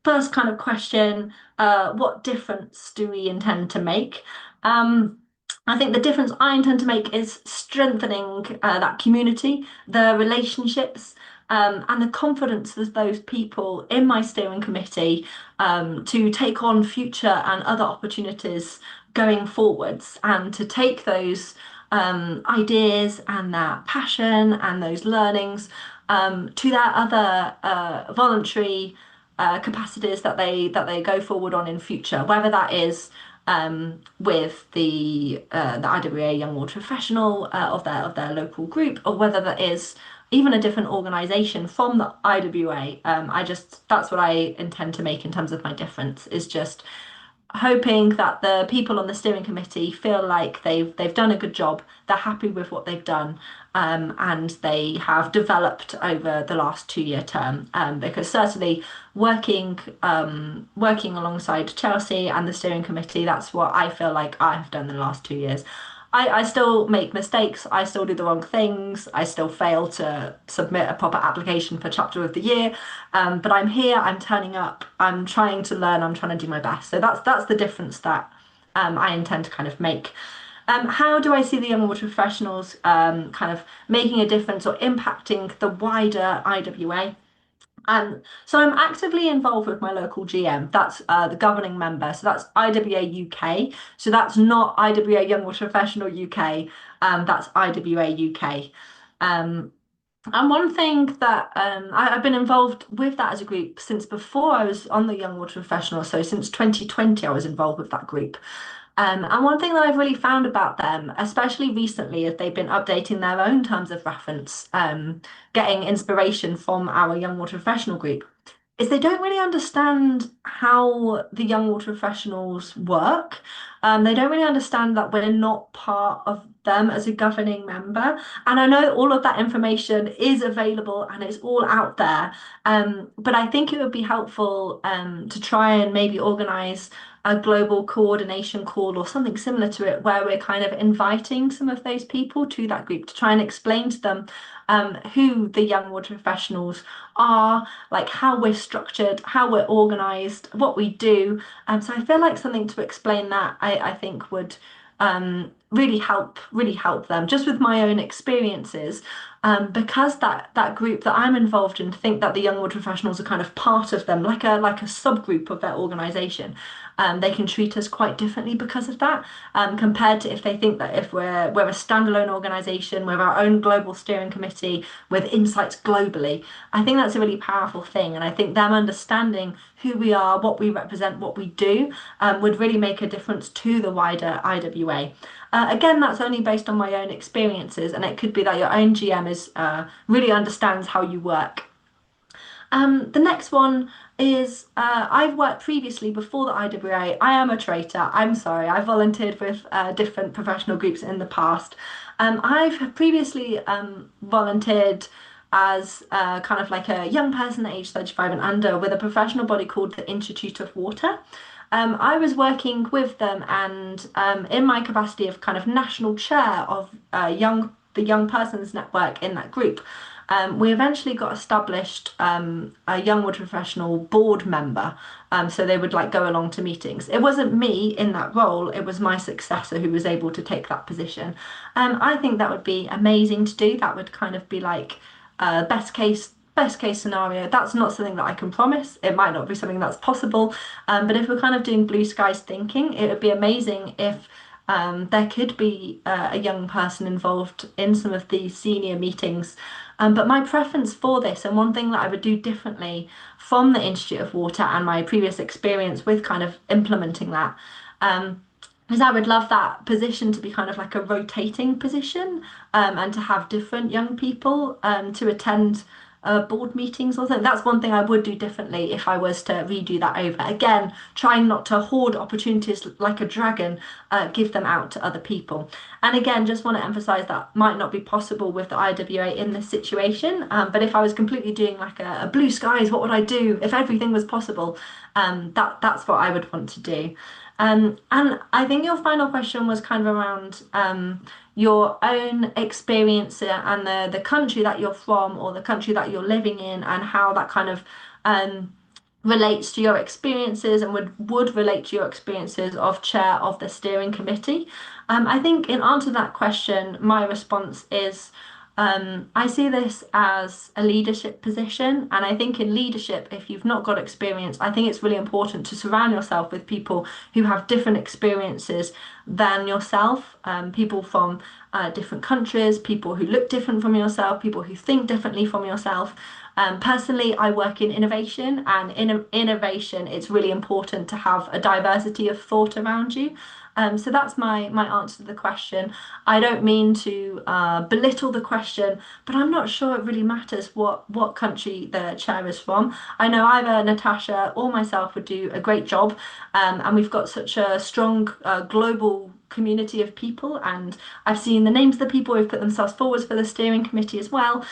B: First kind of question, what difference do we intend to make? I think the difference I intend to make is strengthening that community, the relationships, and the confidence of those people in my steering committee to take on future and other opportunities going forwards, and to take those ideas and that passion and those learnings to their other voluntary capacities that they go forward on in future, whether that is with the IWA Young Water Professional of their local group, or whether that is even a different organisation from the IWA. That's what I intend to make in terms of my difference, is just hoping that the people on the steering committee feel like they've done a good job, they're happy with what they've done, and they have developed over the last 2 year term. Because certainly working alongside Chelsea and the steering committee, that's what I feel like I have done in the last 2 years. I still make mistakes, I still do the wrong things, I still fail to submit a proper application for chapter of the year. But I'm here, I'm turning up, I'm trying to learn, I'm trying to do my best. So that's the difference that I intend to kind of make. How do I see the young water professionals kind of making a difference or impacting the wider IWA? So I'm actively involved with my local GM. That's the governing member. So that's IWA UK. So that's not IWA Young Water Professional UK. That's IWA UK. And one thing that I've been involved with that as a group since before I was on the Young Water Professional. So since 2020, I was involved with that group. And one thing that I've really found about them, especially recently, is they've been updating their own terms of reference, getting inspiration from our Young Water Professional group, is they don't really understand how the young water professionals work. They don't really understand that we're not part of them as a governing member. And I know all of that information is available and it's all out there. But I think it would be helpful to try and maybe organise a global coordination call or something similar to it, where we're kind of inviting some of those people to that group to try and explain to them who the young water professionals are, like how we're structured, how we're organised, what we do. So I feel like something to explain that I think would really help them, just with my own experiences. Because that group that I'm involved in think that the young water professionals are kind of part of them, like a subgroup of their organisation. They can treat us quite differently because of that, compared to if they think that if we're a standalone organisation with our own global steering committee with insights globally. I think that's a really powerful thing, and I think them understanding who we are, what we represent, what we do, would really make a difference to the wider IWA. Again, that's only based on my own experiences, and it could be that your own GM really understands how you work. The next one is I've worked previously before the IWA. I am a traitor. I'm sorry. I volunteered with different professional groups in the past. I've previously volunteered as kind of like a young person at age 35 and under with a professional body called the Institute of Water. I was working with them, and in my capacity of kind of national chair of the Young Persons Network in that group, we eventually got established a young water professional board member. So they would like go along to meetings. It wasn't me in that role, it was my successor who was able to take that position. I think that would be amazing to do. That would kind of be like best case scenario. That's not something that I can promise. It might not be something that's possible. But if we're kind of doing blue skies thinking, it would be amazing if there could be a young person involved in some of these senior meetings. But my preference for this, and one thing that I would do differently from the Institute of Water and my previous experience with kind of implementing that, is I would love that position to be kind of like a rotating position, and to have different young people to attend board meetings or something. That's one thing I would do differently if I was to redo that over. Again, trying not to hoard opportunities like a dragon, give them out to other people. And again, just want to emphasize that might not be possible with the IWA in this situation. But if I was completely doing like a blue skies, what would I do if everything was possible? That's what I would want to do. And I think your final question was kind of around your own experience and the country that you're from, or the country that you're living in, and how that kind of relates to your experiences and would relate to your experiences of chair of the steering committee. I think in answer to that question, my response is I see this as a leadership position, and I think in leadership, if you've not got experience, I think it's really important to surround yourself with people who have different experiences than yourself, people from different countries, people who look different from yourself, people who think differently from yourself. Personally, I work in innovation, and in innovation, it's really important to have a diversity of thought around you. So that's my answer to the question. I don't mean to belittle the question, but I'm not sure it really matters what country the chair is from. I know either Natasha or myself would do a great job, and we've got such a strong global community of people, and I've seen the names of the people who've put themselves forward for the steering committee as well.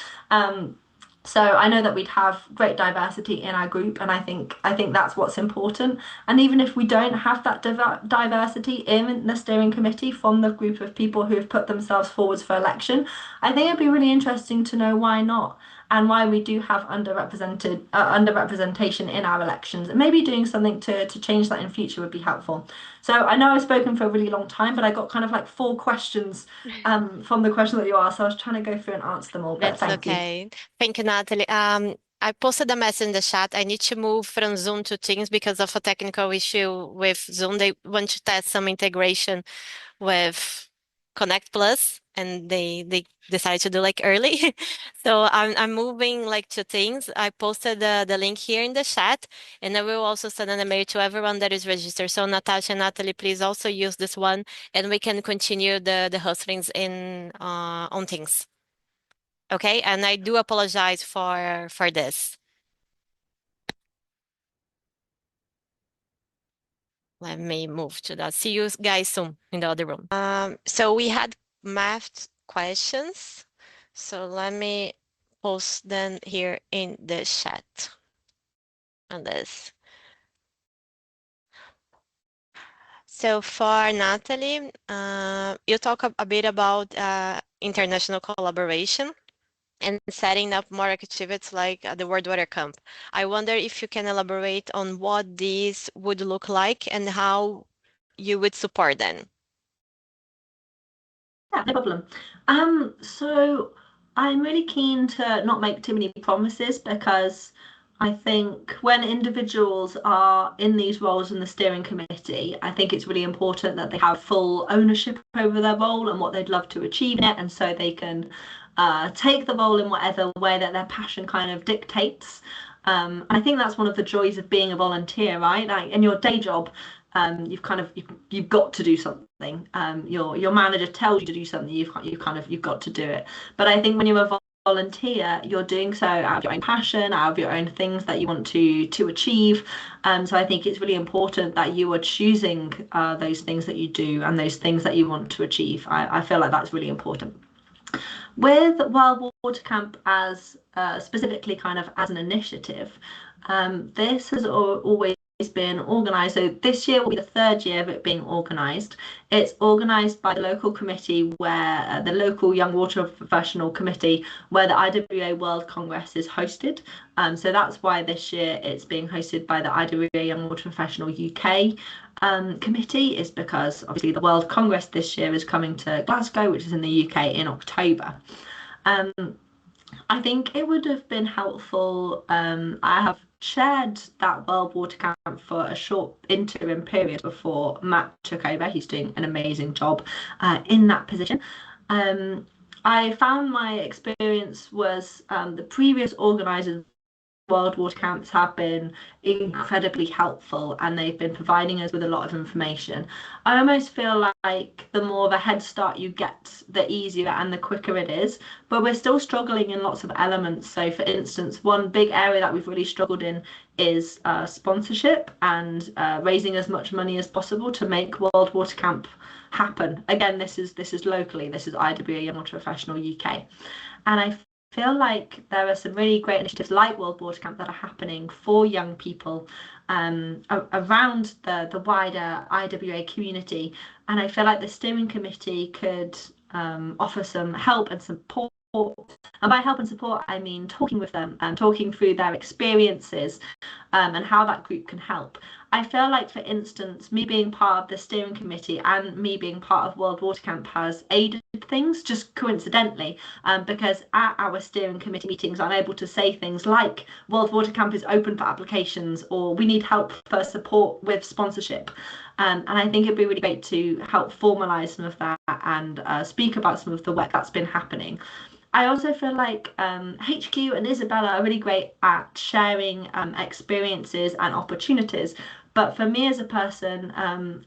B: So I know that we'd have great diversity in our group, and I think that's what's important. And even if we don't have that diversity in the steering committee from the group of people who have put themselves forwards for election, I think it'd be really interesting to know why not, and why we do have underrepresentation in our elections. And maybe doing something to change that in future would be helpful. So I know I've spoken for a really long time, but I got kind of like 4 questions from the question that you asked. So I was trying to go through and answer them all, but
A: That's
B: thank you.
A: okay. Thank you, Natalie. I posted a message in the chat. I need to move from Zoom to Teams because of a technical issue with Zoom. They want to test some integration with Connect Plus, and they decided to do like early. So I'm moving like to Teams. I posted the link here in the chat, and I will also send an email to everyone that is registered. So Natasha and Natalie, please also use this one, and we can continue the hustings in on Teams. Okay, and I do apologize for this. Let me move to that. See you guys soon in the other room. So we had math questions. So let me post them here in the chat on this. So for Natalie, you talk a bit about international collaboration and setting up more activities like the World Water Camp. I wonder if you can elaborate on what these would look like and how you would support them.
B: Yeah, no problem. So I'm really keen to not make too many promises, because I think when individuals are in these roles in the steering committee, I think it's really important that they have full ownership over their role and what they'd love to achieve in it, and so they can take the role in whatever way that their passion kind of dictates. I think that's one of the joys of being a volunteer, right? Like in your day job, you've got to do something. Your manager tells you to do something, you've got to do it. But I think when you're a volunteer, you're doing so out of your own passion, out of your own things that you want to achieve. So I think it's really important that you are choosing those things that you do and those things that you want to achieve. I feel like that's really important. With World Water Camp as specifically kind of as an initiative, this has always been organised. So this year will be the 3rd year of it being organised. It's organised by the local committee, where the local Young Water Professional Committee, where the IWA World Congress is hosted. So that's why this year it's being hosted by the IWA Young Water Professional UK committee, is because obviously the World Congress this year is coming to Glasgow, which is in the UK, in October. I think it would have been helpful. I have chaired that World Water Camp for a short interim period before Matt took over. He's doing an amazing job in that position. I found my experience was the previous organisers World Water Camps have been incredibly helpful, and they've been providing us with a lot of information. I almost feel like the more of a head start you get, the easier and the quicker it is, but we're still struggling in lots of elements. So for instance, one big area that we've really struggled in is sponsorship and raising as much money as possible to make World Water Camp happen. Again, this is locally, this is IWA Young Water Professional UK, and I feel like there are some really great initiatives like World Water Camp that are happening for young people around the wider IWA community, and I feel like the steering committee could offer some help and support. And by help and support, I mean talking with them and talking through their experiences and how that group can help. I feel like, for instance, me being part of the steering committee and me being part of World Water Camp has aided things just coincidentally, because at our steering committee meetings, I'm able to say things like World Water Camp is open for applications, or we need help for support with sponsorship. And I think it'd be really great to help formalise some of that and speak about some of the work that's been happening. I also feel like HQ and Isabella are really great at sharing experiences and opportunities. But for me as a person,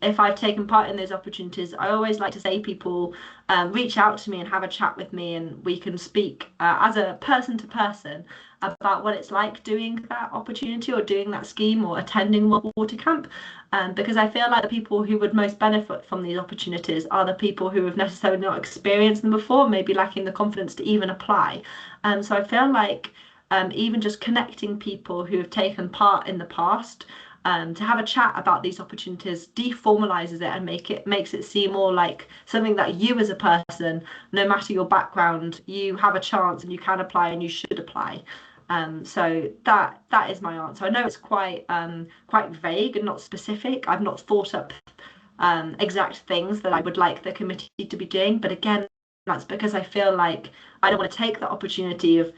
B: if I've taken part in those opportunities, I always like to say people reach out to me and have a chat with me, and we can speak as a person to person about what it's like doing that opportunity or doing that scheme or attending World Water Camp. Because I feel like the people who would most benefit from these opportunities are the people who have necessarily not experienced them before, maybe lacking the confidence to even apply. So I feel like even just connecting people who have taken part in the past, to have a chat about these opportunities deformalizes it and makes it seem more like something that you as a person, no matter your background, you have a chance and you can apply and you should apply. So that is my answer. I know it's quite vague and not specific. I've not thought up exact things that I would like the committee to be doing, but again, that's because I feel like I don't want to take the opportunity of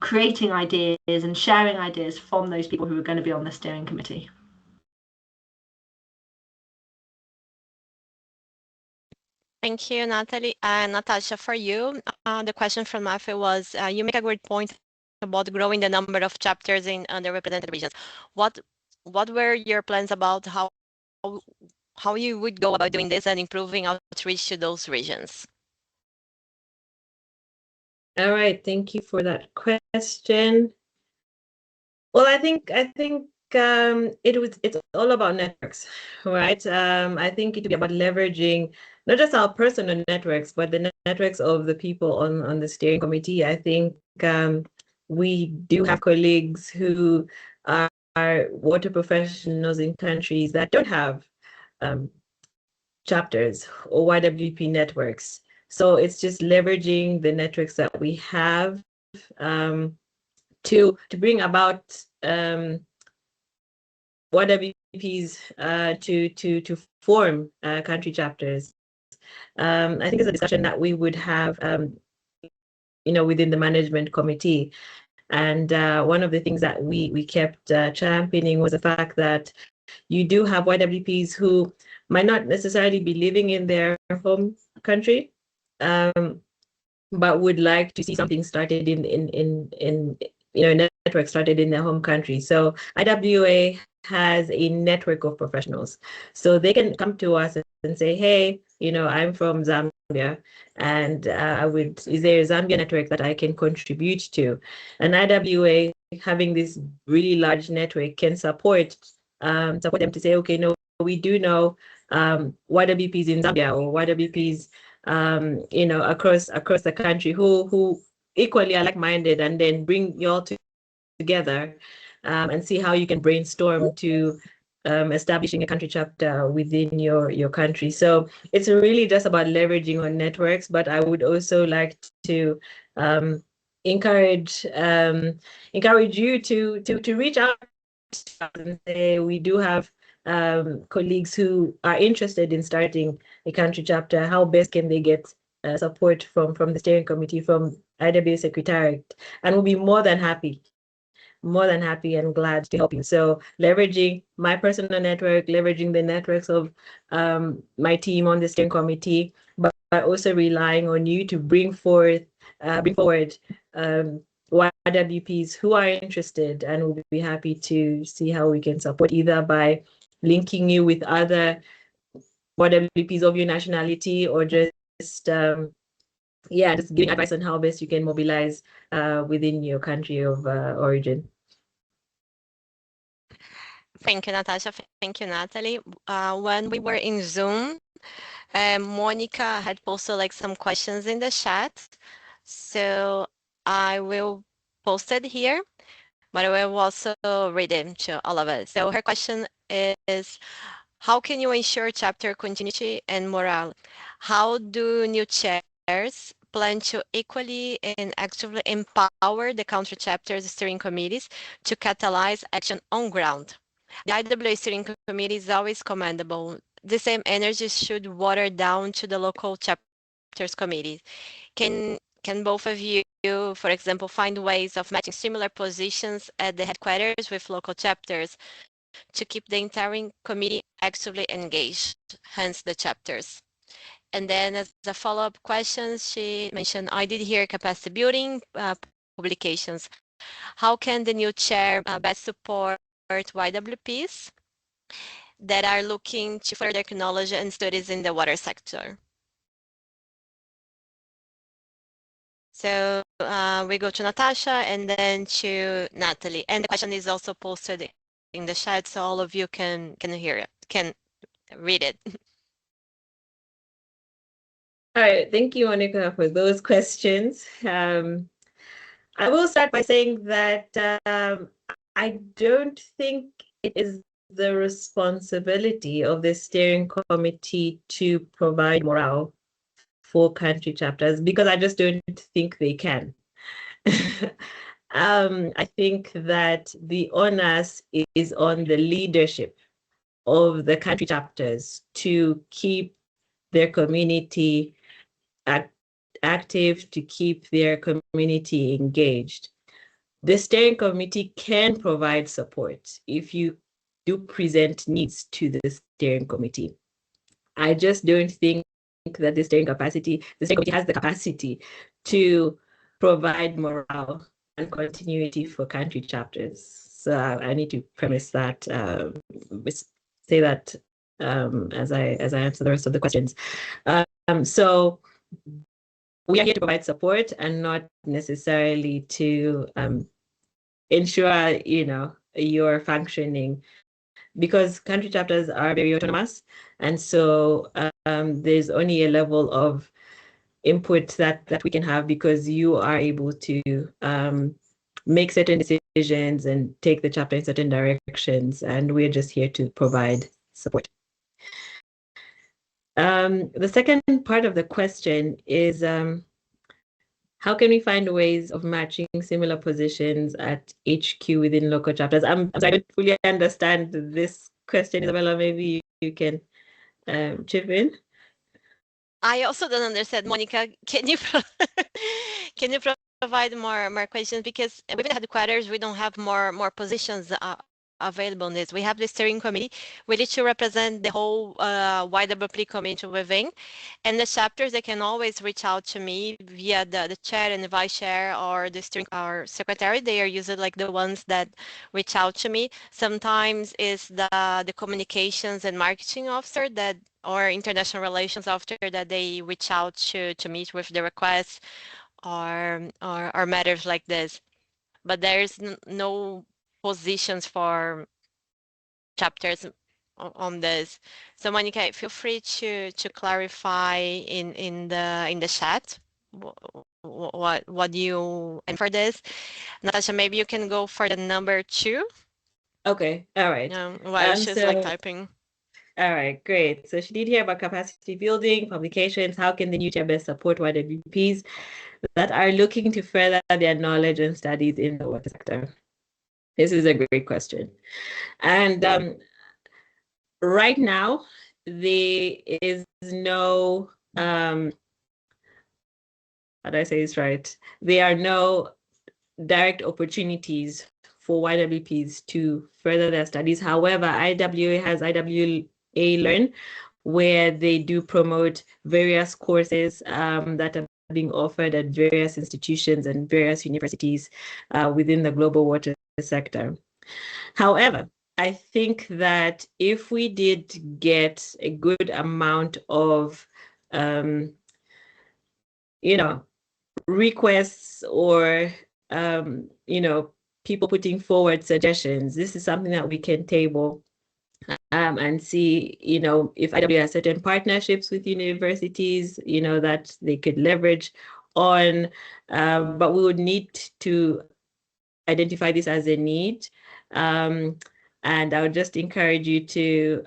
B: creating ideas and sharing ideas from those people who are going to be on the steering committee.
A: Thank you, Natalie. Natasha, for you, the question from Matthew was, you make a great point about growing the number of chapters in underrepresented regions. What were your plans about how you would go about doing this and improving outreach to those regions?
C: All right, thank you for that question. Well, I think it's all about networks, right? I think it would be about leveraging not just our personal networks, but the networks of the people on the steering committee. I think we do have colleagues who are water professionals in countries that don't have chapters or YWP networks. So it's just leveraging the networks that we have to bring about YWPs to form country chapters. I think it's a discussion that we would have, within the management committee. And one of the things that we kept championing was the fact that you do have YWPs who might not necessarily be living in their home country, but would like to see something started in network started in their home country. So IWA has a network of professionals, so they can come to us and say, hey, I'm from Zambia, and is there a Zambia network that I can contribute to? And IWA, having this really large network, can support them to say, okay, no, we do know YWPs in Zambia or YWPs across the country who equally are like-minded, and then bring you all together and see how you can brainstorm to establishing a country chapter within your country. So it's really just about leveraging on networks, but I would also like to encourage you to reach out and say, we do have colleagues who are interested in starting a country chapter. How best can they get support from the steering committee, from IWA Secretariat? And we'll be more than happy and glad to help you. So leveraging my personal network, leveraging the networks of my team on the steering committee, but also relying on you to bring forward YWPs who are interested, and we'll be happy to see how we can support, either by linking you with other YWPs of your nationality, or just giving advice on how best you can mobilize within your country of origin.
A: Thank you, Natasha. Thank you, Natalie. When we were in Zoom, Monica had posted some questions in the chat, so I will post it here, but I will also read them to all of us. So her question is, how can you ensure chapter continuity and morale? How do new chairs plan to equally and actively empower the country chapters steering committees to catalyze action on ground? The IWA steering committee is always commendable. The same energy should water down to the local chapters committee. Can both of you, for example, find ways of matching similar positions at the headquarters with local chapters to keep the entire committee actively engaged, hence the chapters? And then as a follow-up question, she mentioned, I did hear capacity building publications. How can the new chair best support YWPs that are looking to further knowledge and studies in the water sector? So we go to Natasha and then to Natalie. And the question is also posted in the chat, so all of you can hear it, can read it.
C: All right, thank you, Monica, for those questions. I will start by saying that I don't think it is the responsibility of the steering committee to provide morale for country chapters, because I just don't think they can. I think that the onus is on the leadership of the country chapters to keep their community active, to keep their community engaged. The steering committee can provide support if you do present needs to the steering committee. I just don't think that the steering committee has the capacity to provide morale and continuity for country chapters. So I need to premise that, say that as I answer the rest of the questions. So we are here to provide support and not necessarily to ensure, you're functioning, because country chapters are very autonomous. And so there's only a level of input that we can have, because you are able to make certain decisions and take the chapter in certain directions, and we're just here to provide support. The second part of the question is, how can we find ways of matching similar positions at HQ within local chapters? I'm sorry, I don't fully understand this question, Isabella. Maybe you can chip in.
A: I also don't understand, Monica. Can you provide more questions, because within the headquarters we don't have more positions available in this. We have the steering committee, we need to represent the whole YWP committee within, and the chapters, they can always reach out to me via the chair and the vice chair, or the steering or secretary. They are usually like the ones that reach out to me. Sometimes it's the communications and marketing officer that, or international relations officer, that they reach out to meet with the requests or matters like this. But there's no positions for chapters on this. So Monica, feel free to clarify in the chat what you and for this. Natasha, maybe you can go for the number 2.
C: Okay, all right.
A: While she's like typing.
C: All right, great. So she did hear about capacity building, publications. How can the new chair best support YWPs that are looking to further their knowledge and studies in the water sector? This is a great question. And right now, there is no, how do I say this right? There are no direct opportunities for YWPs to further their studies. However, IWA has IWA Learn, where they do promote various courses that are being offered at various institutions and various universities within the global water sector. However, I think that if we did get a good amount of, requests or, people putting forward suggestions, this is something that we can table and see, if IWA has certain partnerships with universities, that they could leverage on, but we would need to identify this as a need. And I would just encourage you to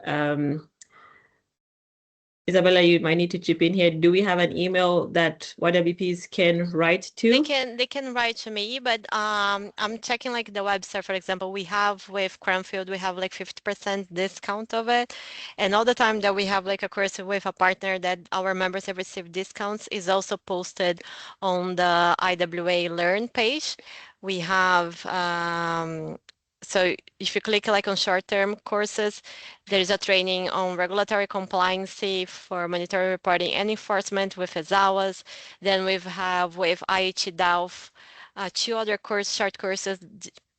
C: Isabella, you might need to chip in here. Do we have an email that YWPs can write to?
A: They can write to me, but I'm checking like the website, for example, we have with Cranfield, we have like 50% discount of it. And all the time that we have like a course with a partner that our members have received discounts is also posted on the IWA Learn page. We have so if you click like on short-term courses, there is a training on regulatory compliancy for monetary reporting and enforcement with ESAWAs. Then we have with IHDALF, two other short courses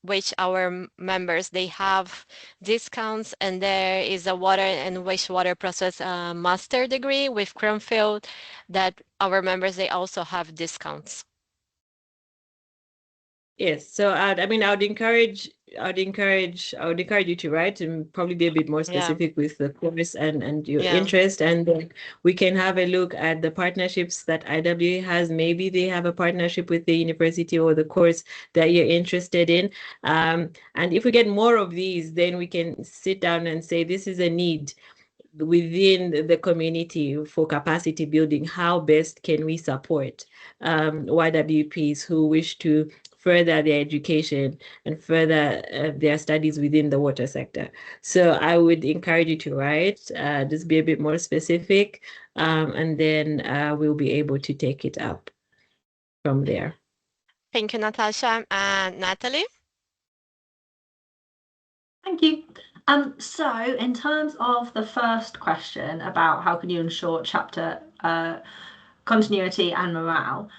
A: which our members, they have discounts, and there is a water and wastewater process master degree with Cranfield that our members, they also have discounts.
C: Yes, so I mean, I would encourage you to write and probably be a bit more specific with the course and your interest, and then we can have a look at the partnerships that IWA has. Maybe they have a partnership with the university or the course that you're interested in. And if we get more of these, then we can sit down and say, this is a need within the community for capacity building. How best can we support YWPs who wish to further their education and further their studies within the water sector? So I would encourage you to write, just be a bit more specific, and then we'll be able to take it up from there.
A: Thank you, Natasha. And Natalie?
B: Thank you. So in terms of the first question about how can you ensure chapter continuity and morale,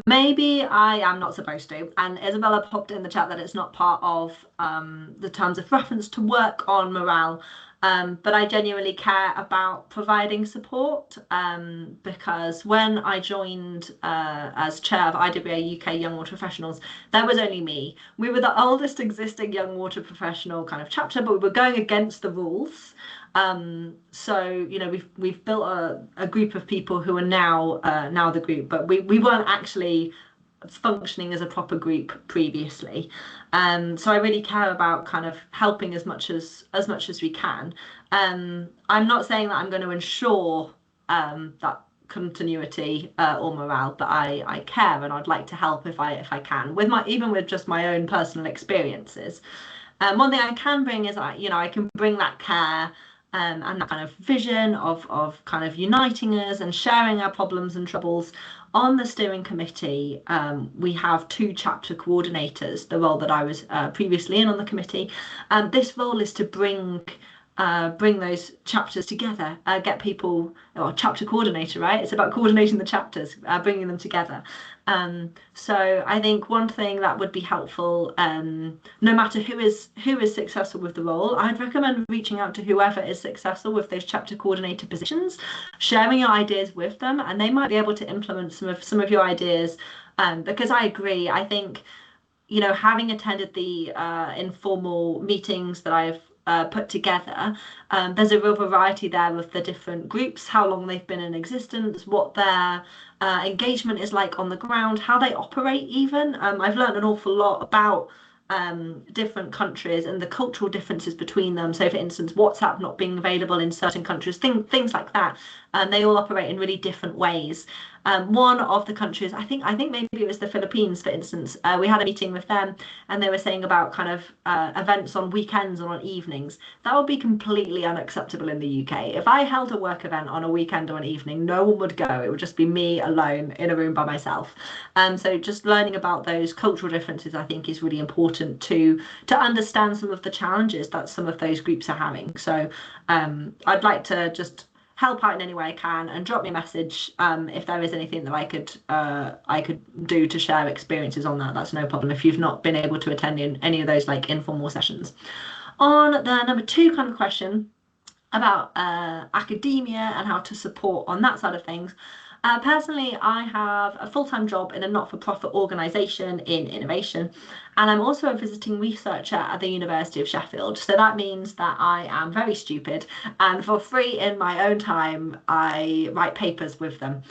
B: maybe I am not supposed to. And Isabella popped in the chat that it's not part of the terms of reference to work on morale. But I genuinely care about providing support because when I joined as chair of IWA UK Young Water Professionals, there was only me. We were the oldest existing young water professional kind of chapter, but we were going against the rules. So you know, we've built a group of people who are now the group, but we weren't actually functioning as a proper group previously. So I really care about kind of helping as much as we can. I'm not saying that I'm going to ensure that continuity or morale, but I care and I'd like to help if I can, with even with just my own personal experiences. One thing I can bring is I can bring that care and that kind of vision of kind of uniting us and sharing our problems and troubles. On the steering committee, we have 2 chapter coordinators, the role that I was previously in on the committee. This role is to bring those chapters together, get people, or chapter coordinator, right? It's about coordinating the chapters, bringing them together. So I think one thing that would be helpful, no matter who is successful with the role, I'd recommend reaching out to whoever is successful with those chapter coordinator positions, sharing your ideas with them, and they might be able to implement some of your ideas. Because I agree, I think, you know, having attended the informal meetings that I've put together, there's a real variety there of the different groups, how long they've been in existence, what their engagement is like on the ground, how they operate even. I've learned an awful lot about different countries and the cultural differences between them. So for instance, WhatsApp not being available in certain countries, things like that. They all operate in really different ways. One of the countries, I think maybe it was the Philippines, for instance, we had a meeting with them and they were saying about kind of events on weekends or on evenings. That would be completely unacceptable in the UK. If I held a work event on a weekend or an evening, no one would go. It would just be me alone in a room by myself. So just learning about those cultural differences, I think, is really important to understand some of the challenges that some of those groups are having. So I'd like to just help out in any way I can, and drop me a message if there is anything that I could do to share experiences on that. That's no problem if you've not been able to attend in any of those like informal sessions. On the number 2 kind of question about academia and how to support on that side of things. Personally, I have a full-time job in a not-for-profit organisation in innovation, and I'm also a visiting researcher at the University of Sheffield. So that means that I am very stupid, and for free in my own time, I write papers with them.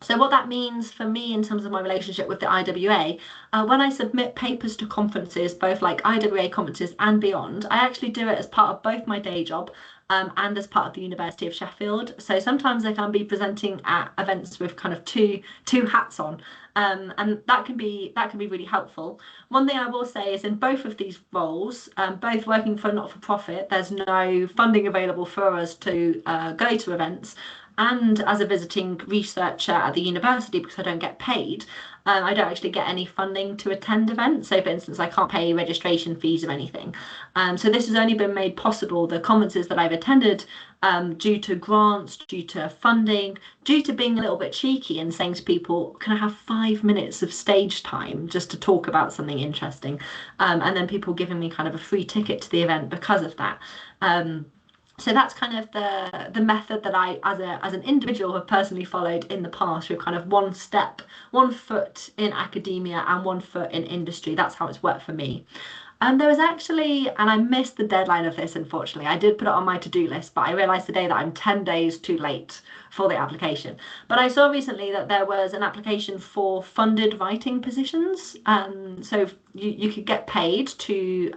B: So what that means for me in terms of my relationship with the IWA, when I submit papers to conferences, both like IWA conferences and beyond, I actually do it as part of both my day job and as part of the University of Sheffield. So sometimes I can be presenting at events with kind of two hats on, and that can be really helpful. One thing I will say is in both of these roles, both working for a not-for-profit, there's no funding available for us to go to events. And as a visiting researcher at the university, because I don't get paid, I don't actually get any funding to attend events. So, for instance, I can't pay registration fees or anything. So this has only been made possible, the conferences that I've attended, due to grants, due to funding, due to being a little bit cheeky and saying to people, can I have 5 minutes of stage time just to talk about something interesting? And then people giving me kind of a free ticket to the event because of that. So that's kind of the method that I, as an individual, have personally followed in the past, with kind of one foot in academia and one foot in industry. That's how it's worked for me. And there was actually, and I missed the deadline of this, unfortunately. I did put it on my to-do list, but I realised today that I'm 10 days too late for the application. But I saw recently that there was an application for funded writing positions. So you could get paid to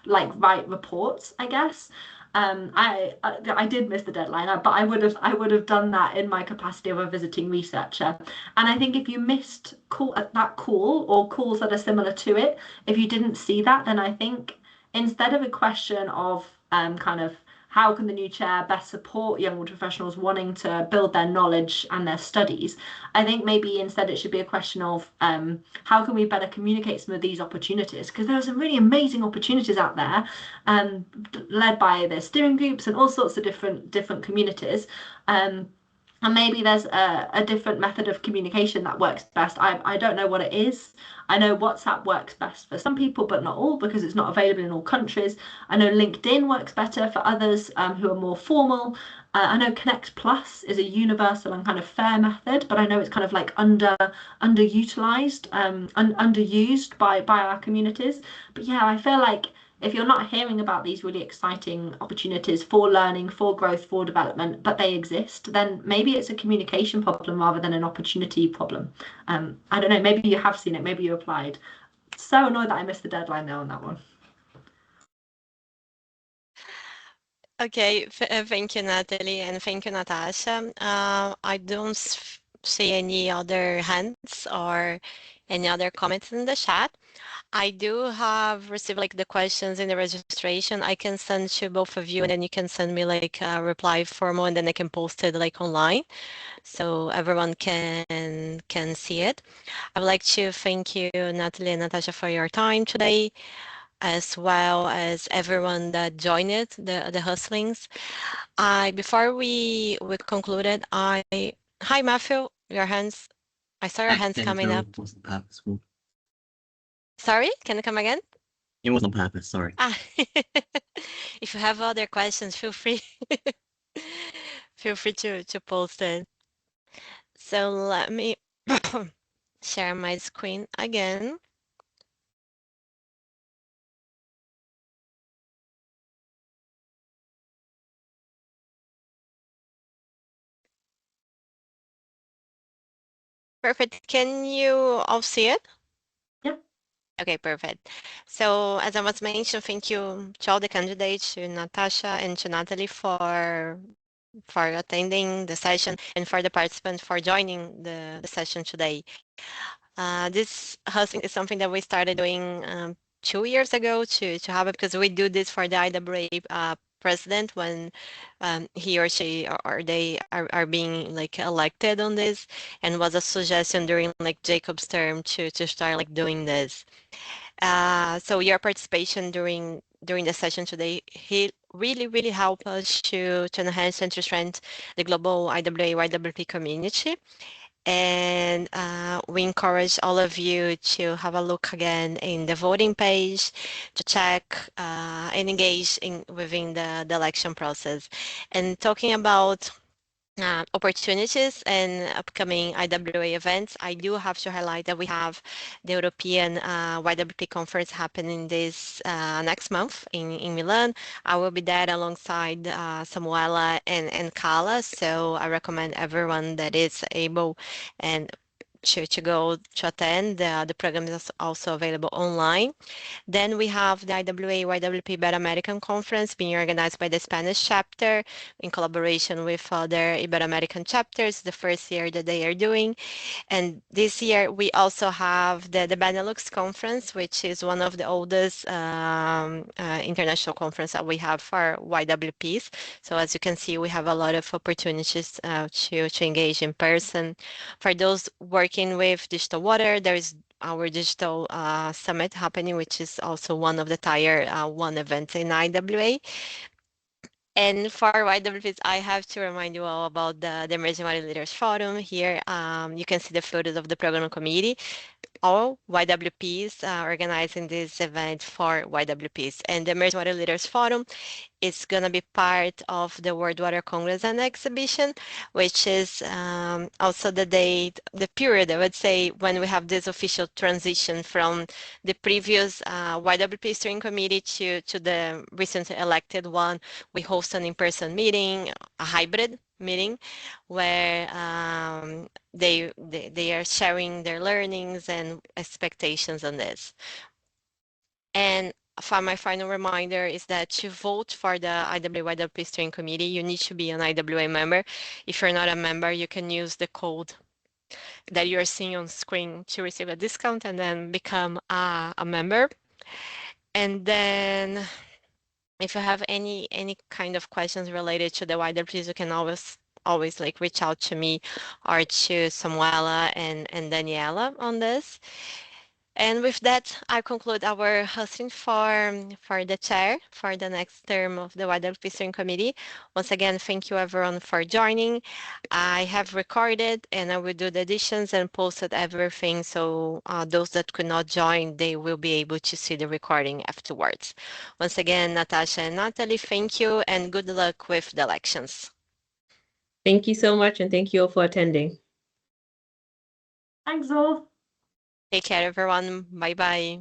B: like write reports, I guess. I did miss the deadline, but I would have done that in my capacity of a visiting researcher. And I think if you missed that call or calls that are similar to it, if you didn't see that, then I think instead of a question of kind of how can the new chair best support young water professionals wanting to build their knowledge and their studies, I think maybe instead it should be a question of how can we better communicate some of these opportunities, because there are some really amazing opportunities out there, led by the steering groups and all sorts of different communities. And maybe there's a different method of communication that works best. I don't know what it is. I know WhatsApp works best for some people, but not all, because it's not available in all countries. I know LinkedIn works better for others who are more formal. I know Connect Plus is a universal and kind of fair method, but I know it's kind of like underutilized, underused by our communities. But yeah, I feel like if you're not hearing about these really exciting opportunities for learning, for growth, for development, but they exist, then maybe it's a communication problem rather than an opportunity problem. I don't know, maybe you have seen it, maybe you applied. So annoyed that I missed the deadline there on that one.
A: Okay, thank you, Natalie, and thank you, Natasha. I don't see any other hands or any other comments in the chat. I do have received like the questions in the registration. I can send to both of you, and then you can send me like a reply formal, and then I can post it like online, so everyone can see it. I would like to thank you, Natalie and Natasha, for your time today, as well as everyone that joined it, the hustlings. Before we concluded, hi Matthew, your hands. I saw your hands coming up.
H: It wasn't purposeful.
A: Sorry, can you come again?
H: It wasn't on purpose, sorry.
A: If you have other questions, feel free feel free to post it. So let me share my screen again. Perfect. Can you all see it?
B: Yeah.
A: Okay, perfect. So as I was mentioned, thank you to all the candidates, to Natasha and to Natalie for attending the session, and for the participants for joining the session today. This hosting is something that we started doing 2 years ago to have it, because we do this for the IWA president when he or she or they are being like elected on this, and was a suggestion during like Jacob's term to start like doing this. So your participation during the session today, he really helped us to enhance and to strengthen the global IWA YWP community. And we encourage all of you to have a look again in the voting page, to check and engage within the election process. And talking about opportunities and upcoming IWA events, I do have to highlight that we have the European YWP conference happening this next month in Milan. I will be there alongside Samuela and Kala, so I recommend everyone that is able and to go to attend. The program is also available online. Then we have the IWA YWP Ibero-American Conference being organized by the Spanish chapter in collaboration with other Ibero-American chapters, the first year that they are doing. And this year we also have the Benelux Conference, which is one of the oldest international conference that we have for YWPs. So as you can see, we have a lot of opportunities to engage in person. For those working with digital water, there is our digital summit happening, which is also one of the tier one events in IWA. And for YWPs, I have to remind you all about the Emerging Water Leaders Forum. Here, you can see the photos of the program committee. All YWPs organizing this event for YWPs. And the Emerging Water Leaders Forum is going to be part of the World Water Congress and Exhibition, which is also the date, the period, I would say, when we have this official transition from the previous YWP steering committee to the recently elected one. We host an in-person meeting, a hybrid meeting, where they are sharing their learnings and expectations on this. And for my final reminder is that to vote for the IWA YWP steering committee, you need to be an IWA member. If you're not a member, you can use the code that you're seeing on screen to receive a discount and then become a member. And then if you have any kind of questions related to the YWPs, you can always like reach out to me or to Samuela and Daniela on this. And with that, I conclude our hosting for the chair for the next term of the YWP Steering Committee. Once again, thank you everyone for joining. I have recorded and I will do the additions and posted everything. So those that could not join, they will be able to see the recording afterwards. Once again, Natasha and Natalie, thank you and good luck with the elections.
C: Thank you so much, and thank you all for attending.
B: Thanks all.
A: Take care, everyone. Bye-bye.